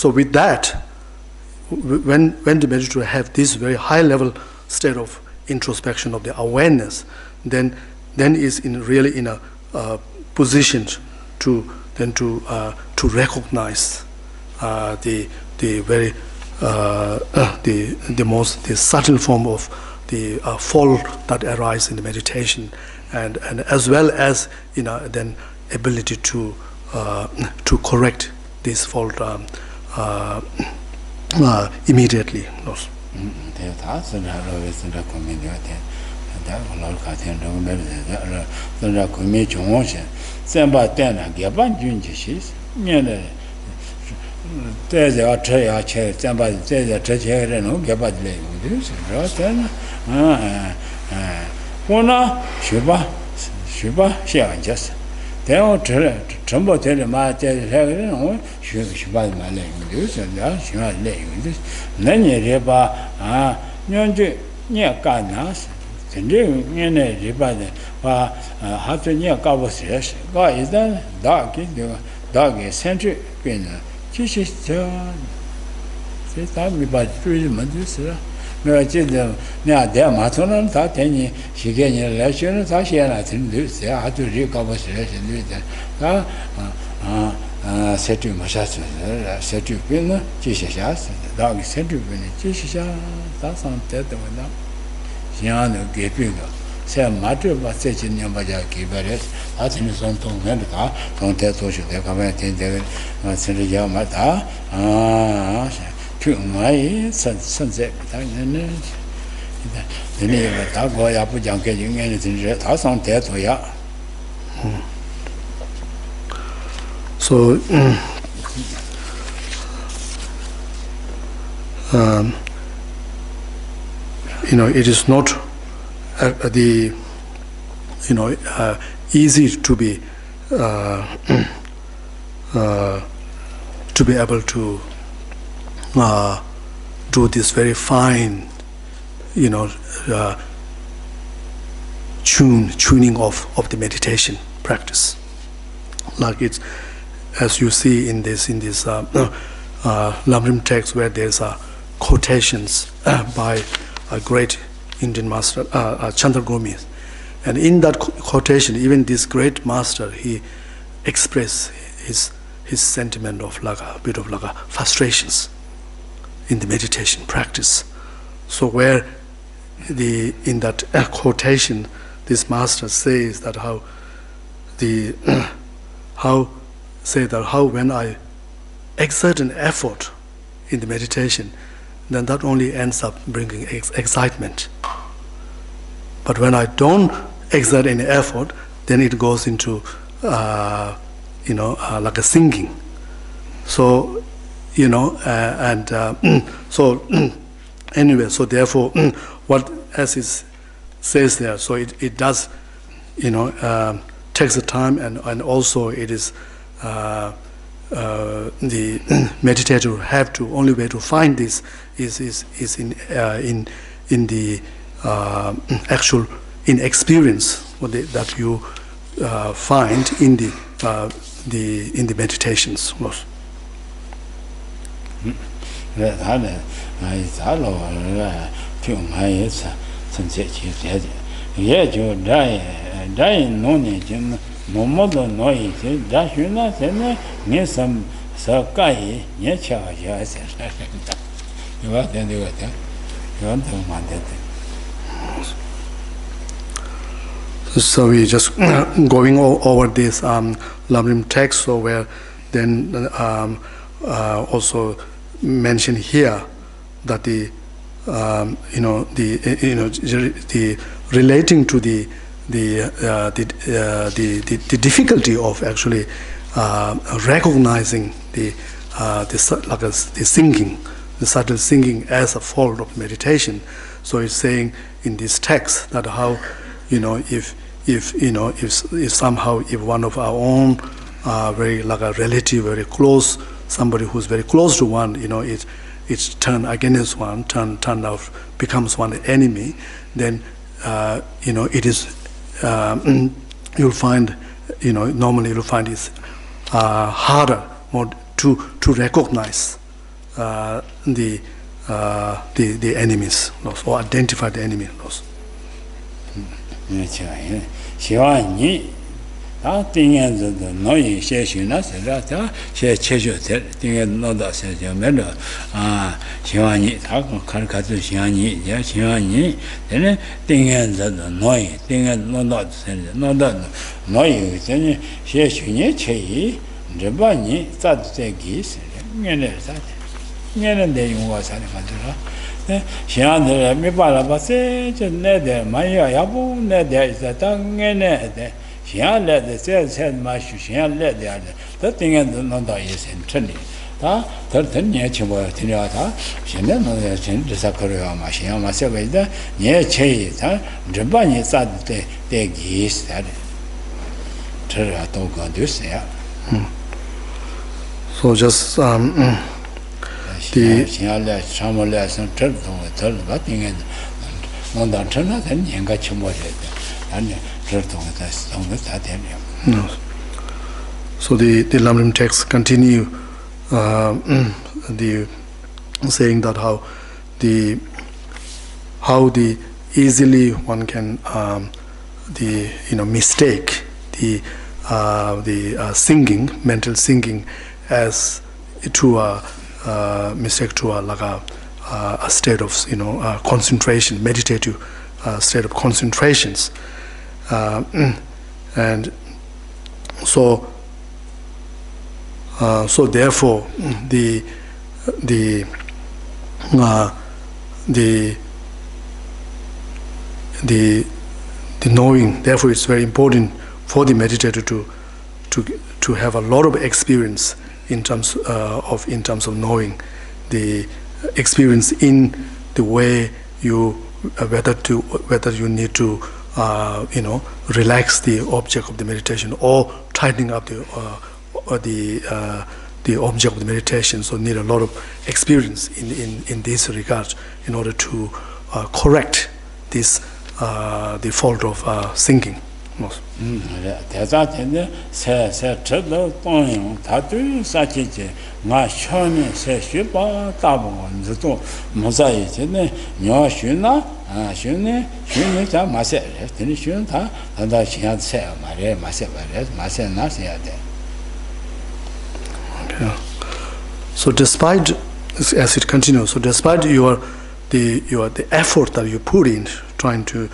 with that, when the meditator have this very high level state of introspection of the awareness, then is really in a position to recognize the very the subtle form of the fault that arises in the meditation, and as well as then ability to correct this fault immediately. 대어 전부 되는 마대 해는 쉬바 말래 요즘야 쉬바 내 내년에 봐 년주 니가나 근데 얘네 리바데 와 하도 니가 보세요 가 일단 다게 센트 괜히 지시죠 제가 미바 주의만 주세요 내가 진짜 내가 내 마토는 다 되니 시계니 레션은 다시 하나 들으세요 아주 리가 보세요 다 세트 마샤스 세트 괜히 지시샤스 다게 센트 괜히 지시샤 다 상태도 나 시안의 개피가 새 마트가 세진년 바자 기발에 아침에 손통면다 손대 도시 내가 봐야 된대 선리야 마다 그마이 선제 당연히 내가 다 거야 부장께 인연이 진짜 다 상태도야 so it is not easy to be able to do this very fine tuning of the meditation practice, like it's as you see in this Lamrim text, where there's quotations by a great Indian master, Chandragurmi, and in that quotation, even this great master, he expressed his sentiment of like a bit of like a frustrations in the meditation practice. So where in that quotation, this master says that how when I exert an effort in the meditation, then that only ends up bringing excitement. But when I don't exert any effort, then it goes into like a singing. So so anyway, so therefore what as it says there, so it does takes the time, and also it is the meditator have to only way to find this is in the actual in experience that you find in the meditations. So we just going over this Lamrim text, so where then also mention here that the relating to the difficulty of actually recognizing the singing, the subtle singing as a fault of meditation. So it's saying in this text that how if somehow if one of our own very like a relative, very close, somebody who's very close to one, it's turned against one, turned out becomes one enemy, then it is you'll find normally you'll find it's harder more to recognize the enemies or identify the enemy. 다 띵엔도 너희 셰슈나 세라다 셰 체조들 띵엔 너다 세죠면은 시완이 다 가르가도 시완이 야 시완이 되는 띵엔도 너희 띵엔 너다 세죠 너다 너희 전에 셰슈니 체이 저반이 자대기 녀네 자 녀는 내용과 사는 만들어 시완들 몇 봐세 저 내대 마야 야부 내대 있어 당연해 let the said mash, let the other. The thing and the non is in Trini. Ta, 13 years to Tinata, she never changed the Sakura machine, myself with the near chase, Jabani said the geese that So just so the Lamrim text continue the saying that how the easily one can mistake the singing, mental singing, as to a mistake to a state of concentration, meditative state of concentrations, and so therefore the knowing, therefore it's very important for the meditator to have a lot of experience in terms of knowing, the experience in the way you whether you need to relax the object of the meditation or tightening up the object of the meditation. So need a lot of experience in this regard in order to correct this the fault of thinking. So despite, as it continues, so despite the effort that you put in trying to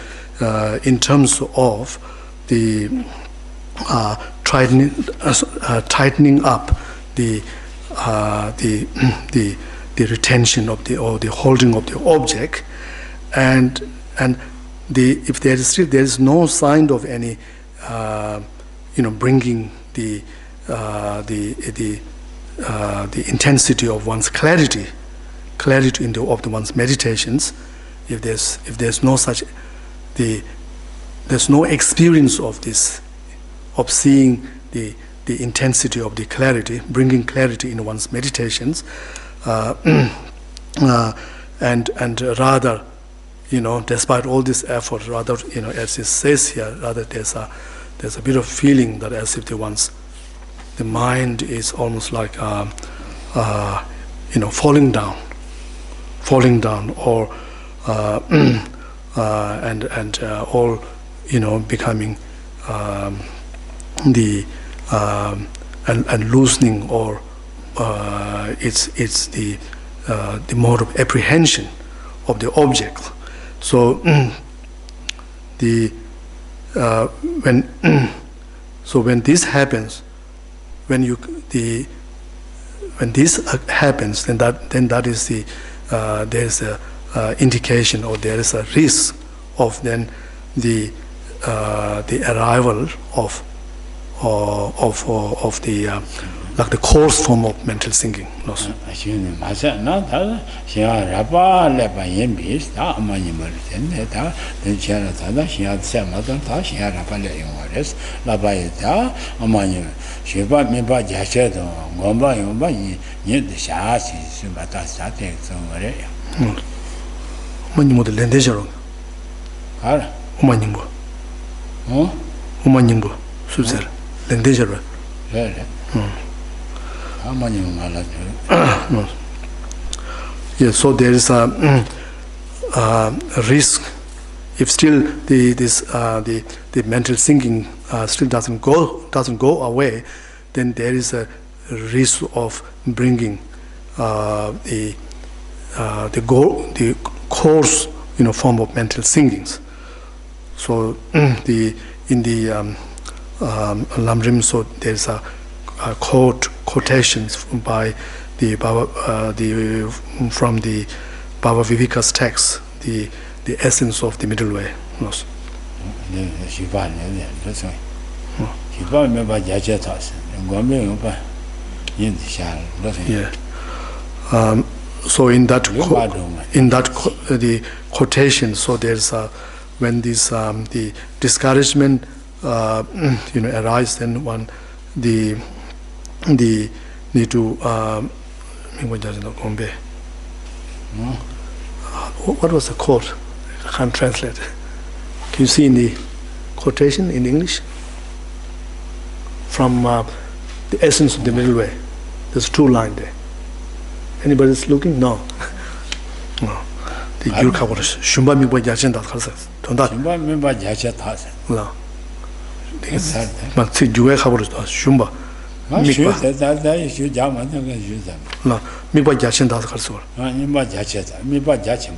in terms of the tightening up the retention of the holding of the object, and if there is no sign of any bringing the intensity of one's clarity into one's meditations, if there's no such there's no experience of this, of seeing the intensity of the clarity, bringing clarity in one's meditations, and rather, despite all this effort, rather, as it says here, rather there's a bit of feeling that as if the mind is almost like falling down, or and all becoming and loosening, or it's the mode of apprehension of the object. So when this happens, when this happens, then that is there's a indication, or there is a risk of then the arrival of the like the coarse form of mental thinking. Yeah, so there is a risk if still the mental thinking still doesn't go away, then there is a risk of bringing the coarse form of mental thinkings. So in the Lamrim, so there's a quotations by from the Baba Viveka's text, the essence of the middle way. Yes. Yeah. So in that the quotation, so there's when this the discouragement arise, then one the need to what was the quote? I can't translate. Can you see in the quotation in English? From the essence of the middle way. There's 2 lines there. Anybody's looking? No. No. The Yurka Shumba Miba Yachin that Harsas. Shumba Miba Yacha Tasa. No. But see, you have Shumba. Mikba. That is you Jama, use them. No. Miba Yachin that Harsor. Miba Yacheta, Miba Yachim.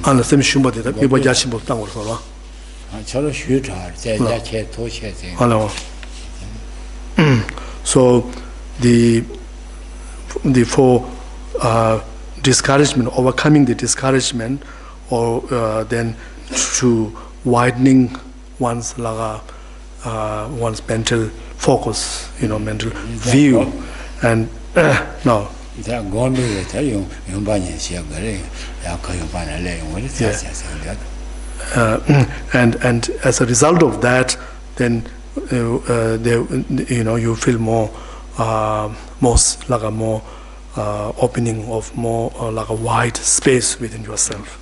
And the same Shumba did Miba Yachim was done for. Cholo shoot her, say Yache, Toche. Hello. So the for discouragement, overcoming the discouragement, or then to widening one's one's mental focus, mental view, and no. And as a result of that, then you feel more opening of more like a wide space within yourself.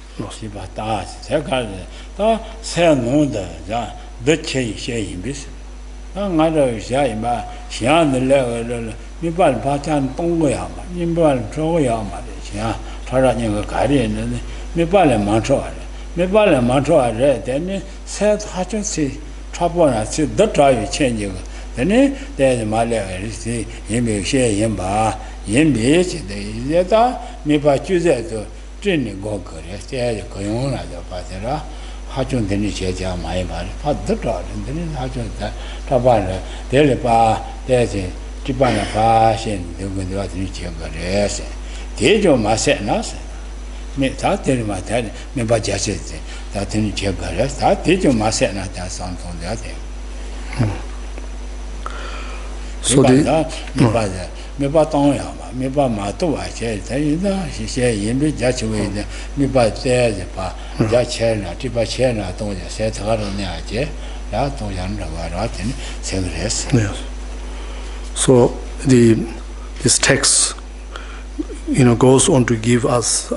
Trouble see the drive changing. Then there's my legs, Yimby share Yimba, Yimby, the Mipa choose to training go good. There's a Koyona, the Patera, Hachun Tenicha, my body, but the drive, and then Hachun Tabana, Delipa, there's a Chipana fashion, the window at Nichia. Did you must say nothing? Me that tell my dad, me by just that in Chegars, that did you must say not that sound on the other. So me by Tonga, me by Mato, I said, she said, you be judge with me by there, the pa, Jachena, Tipachena, Tonga said, I don't know, that don't understand, said yes. Yes. So this text goes on to give us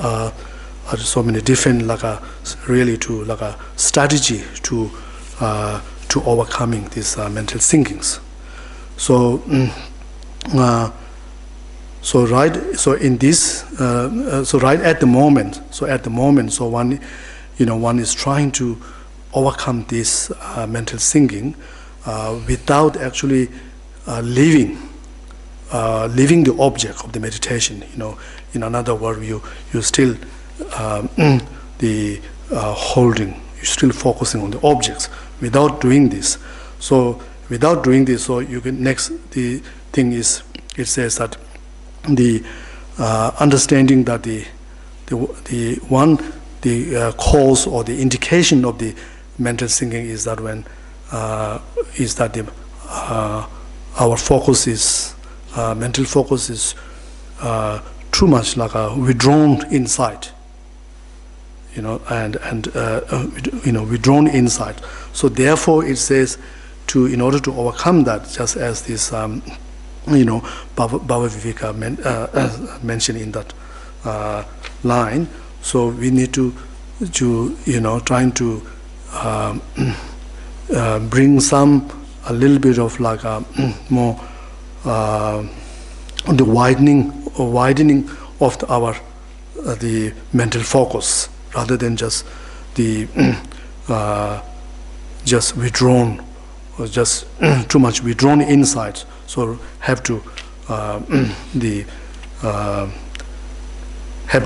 so many different really to a strategy to overcoming these mental thinkings. So right at the moment, so one is trying to overcome this mental thinking without actually leaving the object of the meditation. In another word, you still holding, you're still focusing on the objects without doing this. So you can the thing is, it says that the understanding that the cause or the indication of the mental thinking is that when our focus is mental focus is too much withdrawn inside, withdrawn inside. So therefore, it says in order to overcome that, just as this Bhava Viveka mentioned in that line. So we need to trying to bring a little bit of more the widening of the mental focus, rather than just the just withdrawn, or just too much withdrawn inside. So have to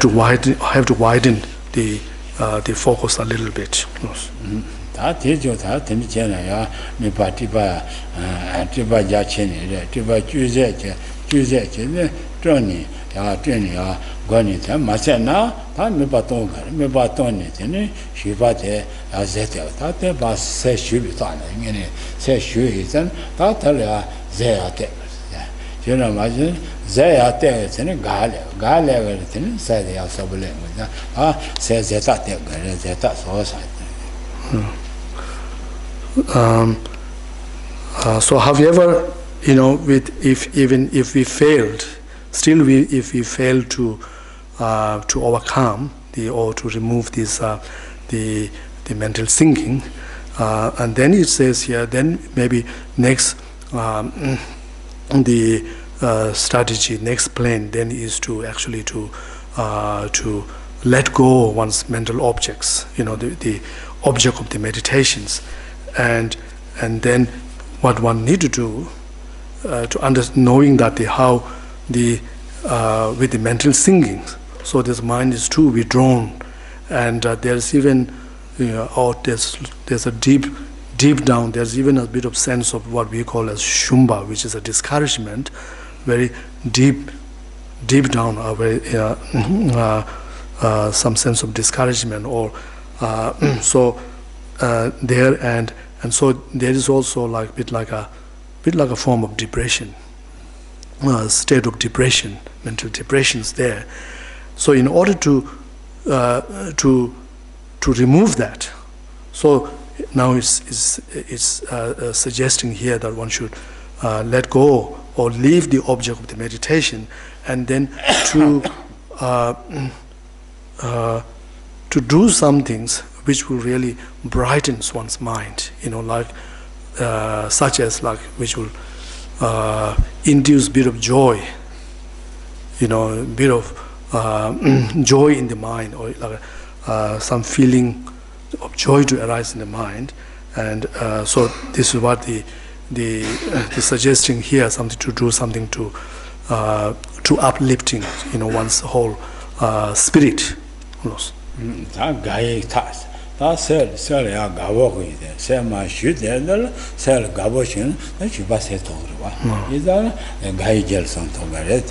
widen the focus a little bit. Yes. So however, even if we failed, still if we fail to overcome or to remove this the mental thinking, and then it says here, then maybe next the strategy, next plan then is to actually to let go of one's mental objects, the object of the meditations, and then what one need to do knowing that how with the mental thinking, so this mind is too withdrawn, and there's even there's a deep down, there's even a bit of sense of what we call as shumba, which is a discouragement, very deep down, some sense of discouragement, or there, and so there is also like a bit like a form of depression, state of depression, mental depression is there. So in order to remove that, so now it's suggesting here that one should let go or leave the object of the meditation, and then to do some things which will really brighten one's mind, such as which will induce a bit of joy, a bit of joy in the mind, or some feeling of joy to arise in the mind. And so this is what the suggesting here, something to do, something to uplifting, one's whole spirit. 다 셀야 가보고 이제 세마 슈데들 셀 가보신 주바 세토르와 이자 가이젤 선토가레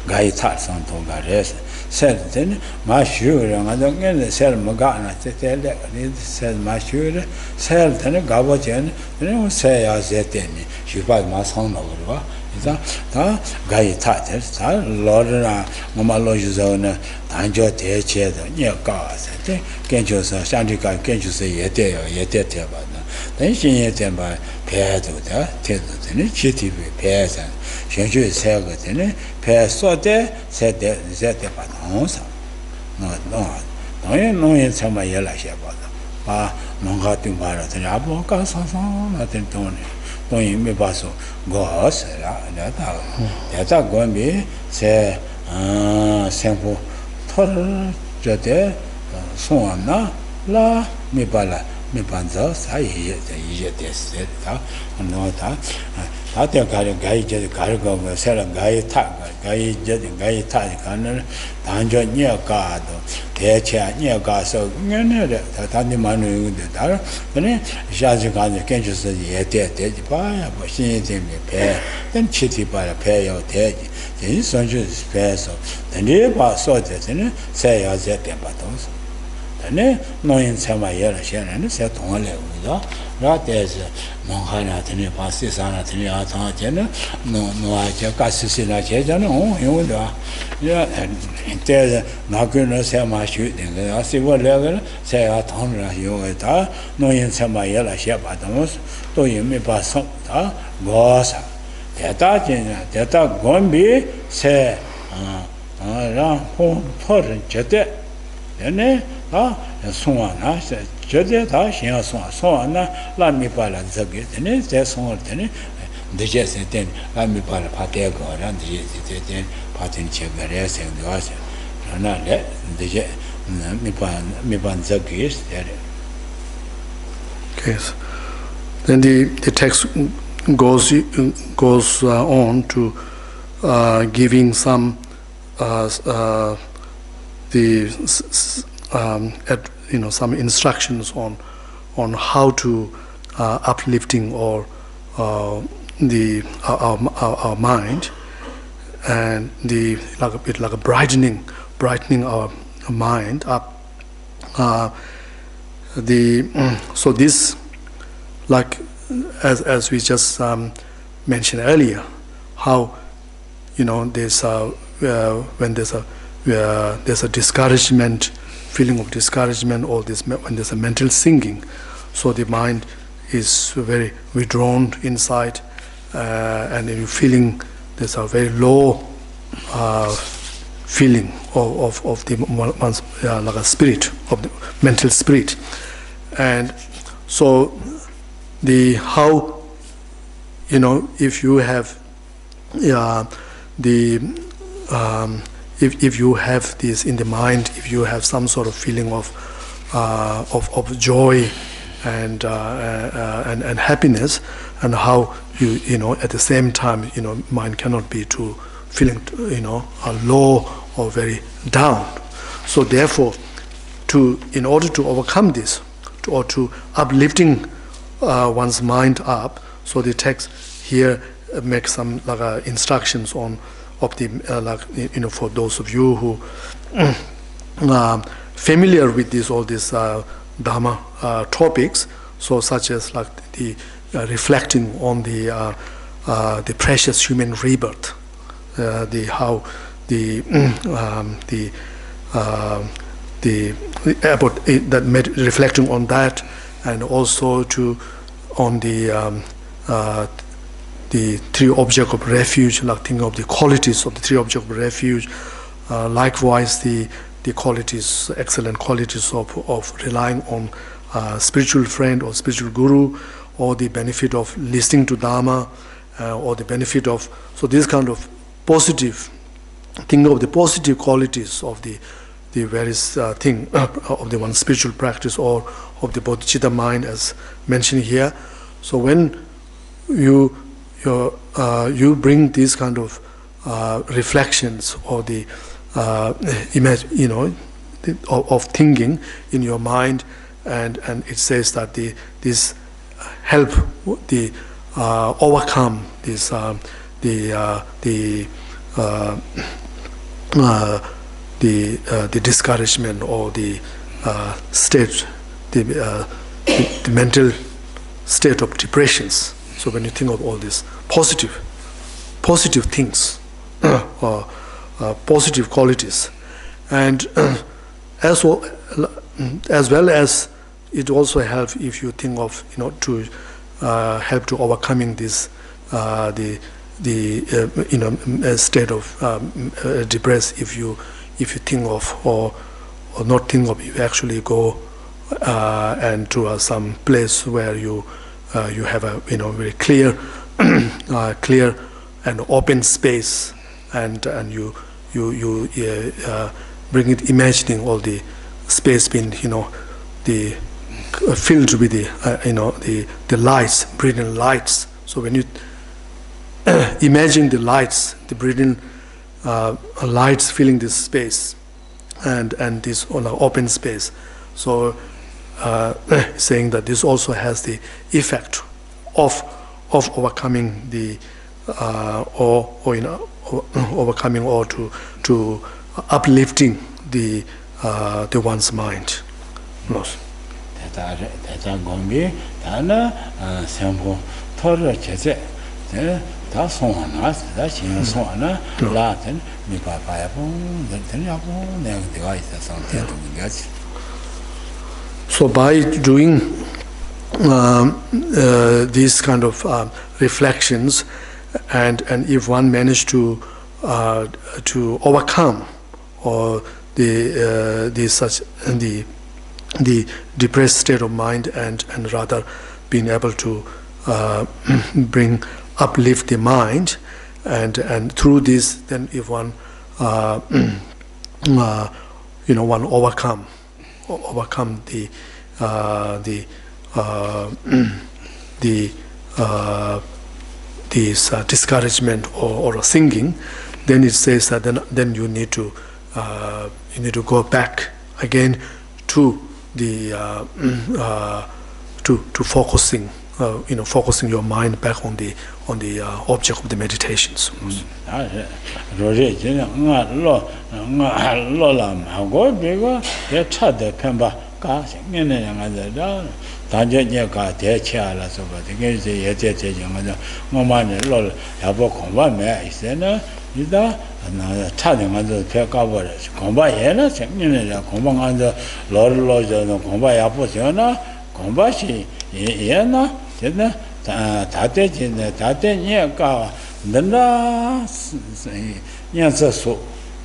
가이 선토가레 셀든 마슈랑 아동에 셀 뭐가나 때텔레 셀 마슈르 셀든 가보전 네 세야 제테니 주바 마선노르와 이자 다 가이 타들 다 로르나 뭐말로주자나 단조 대체도 녀가세 견조서 산지가 견조서 예대대바다 단신에 된바 배도다 대도는 GTV 배산 현주의 세거든요 배소대 세대 바동사 너의 참아 연락해 봐도 뭔가 좀 말하더니 아버가 사상한테 돈이 몇 봐서 거스라 내가 권비 세 생포 털 저대 송안나 라 미발라 미반자 사이에 이제 됐다 너다 다들 가이제 가르고 세랑 가이제 가는 단저 녀가도 대체 녀가서 년에 다단히 많은 다 근데 샤지가는 괜찮서 예대되지 봐야 뭐 신이되면 배는 치티 봐야 배요 되지 이 선주 배서 근데 봐서 되는 세야제 때부터 네 노인 참아야라 시간에는 세 동안에 오죠. 라테스 몽하나 드네 바시사나 드네 아타제는 노아제 가스시나 제자는 용도 야 때 나그는 세마슈 된 아시벌레가 세야 통을 요에다 노인 참아야라 시바도 또 이미 봐서 다 뭐사 대다진야 대다 권비 세 랑 제때 네 송아나 저제 다 신야 송아나 라미발라 저게 되네 제 송을 되네 늦게서 된 라미발라 파대거란 늦게 파된 제거래 생도와서 그러나래 늦게 미반 저게 있어요. Okay. Then the text goes on to giving some some instructions on how to uplifting or our mind, and like a brightening our mind up. So this, like as we just mentioned earlier, how there's when there's a discouragement, feeling of discouragement, or when there's a mental sinking, so the mind is very withdrawn inside, and you're feeling there's a very low feeling of the one's like a spirit, of the mental spirit. And so how, if you have if you have this in the mind, if you have some sort of feeling of joy and happiness, and how you at the same time mind cannot be too feeling low or very down. So therefore, in order to overcome this, or to uplifting one's mind up, so the text here makes some like instructions on of the for those of you who familiar with all these Dharma topics, so such as like the reflecting on the precious human rebirth, reflecting on that, and also on the three objects of refuge, like thinking of the qualities of the three objects of refuge. Likewise, the qualities, excellent qualities of relying on spiritual friend or spiritual guru, or the benefit of listening to Dharma, or the benefit of, so this kind of positive, think of the positive qualities of the various thing of the one spiritual practice, or of the bodhicitta mind as mentioned here. So when you bring these kind of reflections, or the image, of thinking in your mind, and it says that this help the overcome this the discouragement, or the state, the mental state of depressions. So when you think of all these positive things, or positive qualities, and as well as it also helps if you think of to help to overcoming this state of depressed. If you think of or not think of, you actually go and to some place where you have a very clear and open space, and you bring it, imagining all the space being the filled with the lights, brilliant lights. So when you imagine the lights, the brilliant lights filling this space, and this open space, so saying that this also has the effect of overcoming the overcoming, or to uplifting the one's mind. Yes. So by doing these kind of reflections, and if one managed to overcome or the depressed state of mind, and rather being able to uplift the mind, and through this, then if one one overcome this discouragement or thinking, then it says that then you need to go back again to the to focusing focusing your mind back on the object of the meditations. Yena, Tate, Yaka, Danda, Yansa so,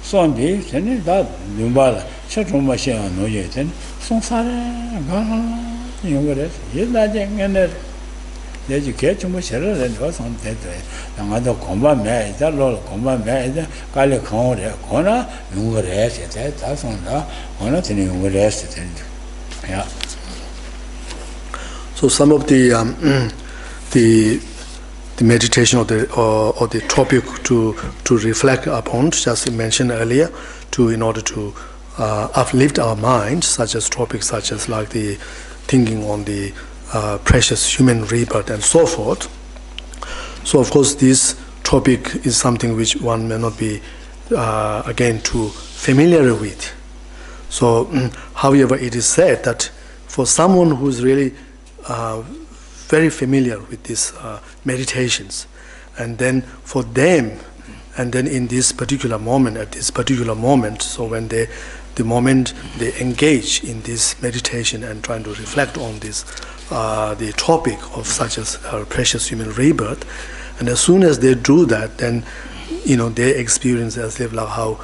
Sondi, sending that Lumbala, Chatrumashia, no yet, Sonsara, Gala, Yungres, Yelajang and it. Did you catch him with and was on that way? Another combat made that Lord combat made Kali Kona, Yungres, that's on the honor thing Yungres. Yeah. So some of the meditation or the topic to reflect upon, just mentioned earlier, in order to uplift our minds, such as topics such as like the thinking on the precious human rebirth and so forth. So of course this topic is something which one may not be again too familiar with. So however, it is said that for someone who is really very familiar with these meditations, and then for them, and then in this particular moment, at this particular moment, so when the moment they engage in this meditation and trying to reflect on this, the topic of such as precious human rebirth, and as soon as they do that, then they experience as if like how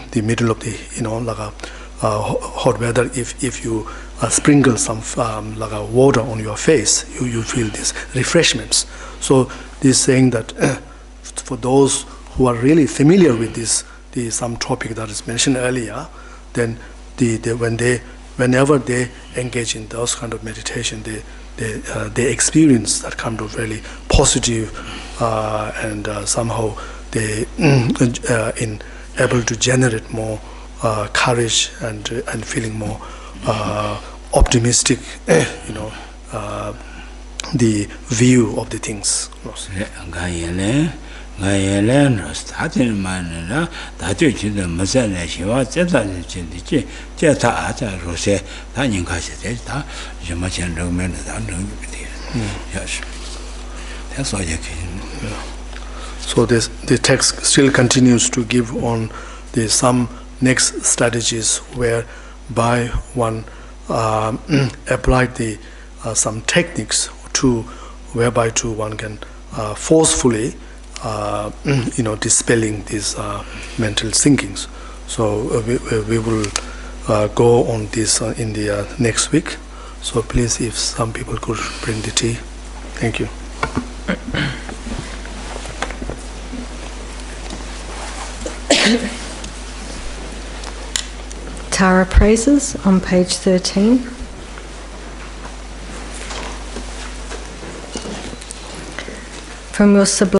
the middle of the like a hot weather, if you sprinkle some like a water on your face, you feel these refreshments. So this saying that for those who are really familiar with this, some topic that is mentioned earlier, then whenever they engage in those kind of meditation, they experience that kind of really positive and somehow they able to generate more courage and feeling more optimistic, the view of the things. So the text still continues to give on some next strategies whereby one applied some techniques whereby one can forcefully dispelling these mental thinkings. So we will go on this in the next week. So please, if some people could bring the tea. Thank you. Tara Praises on page 13. From your sublime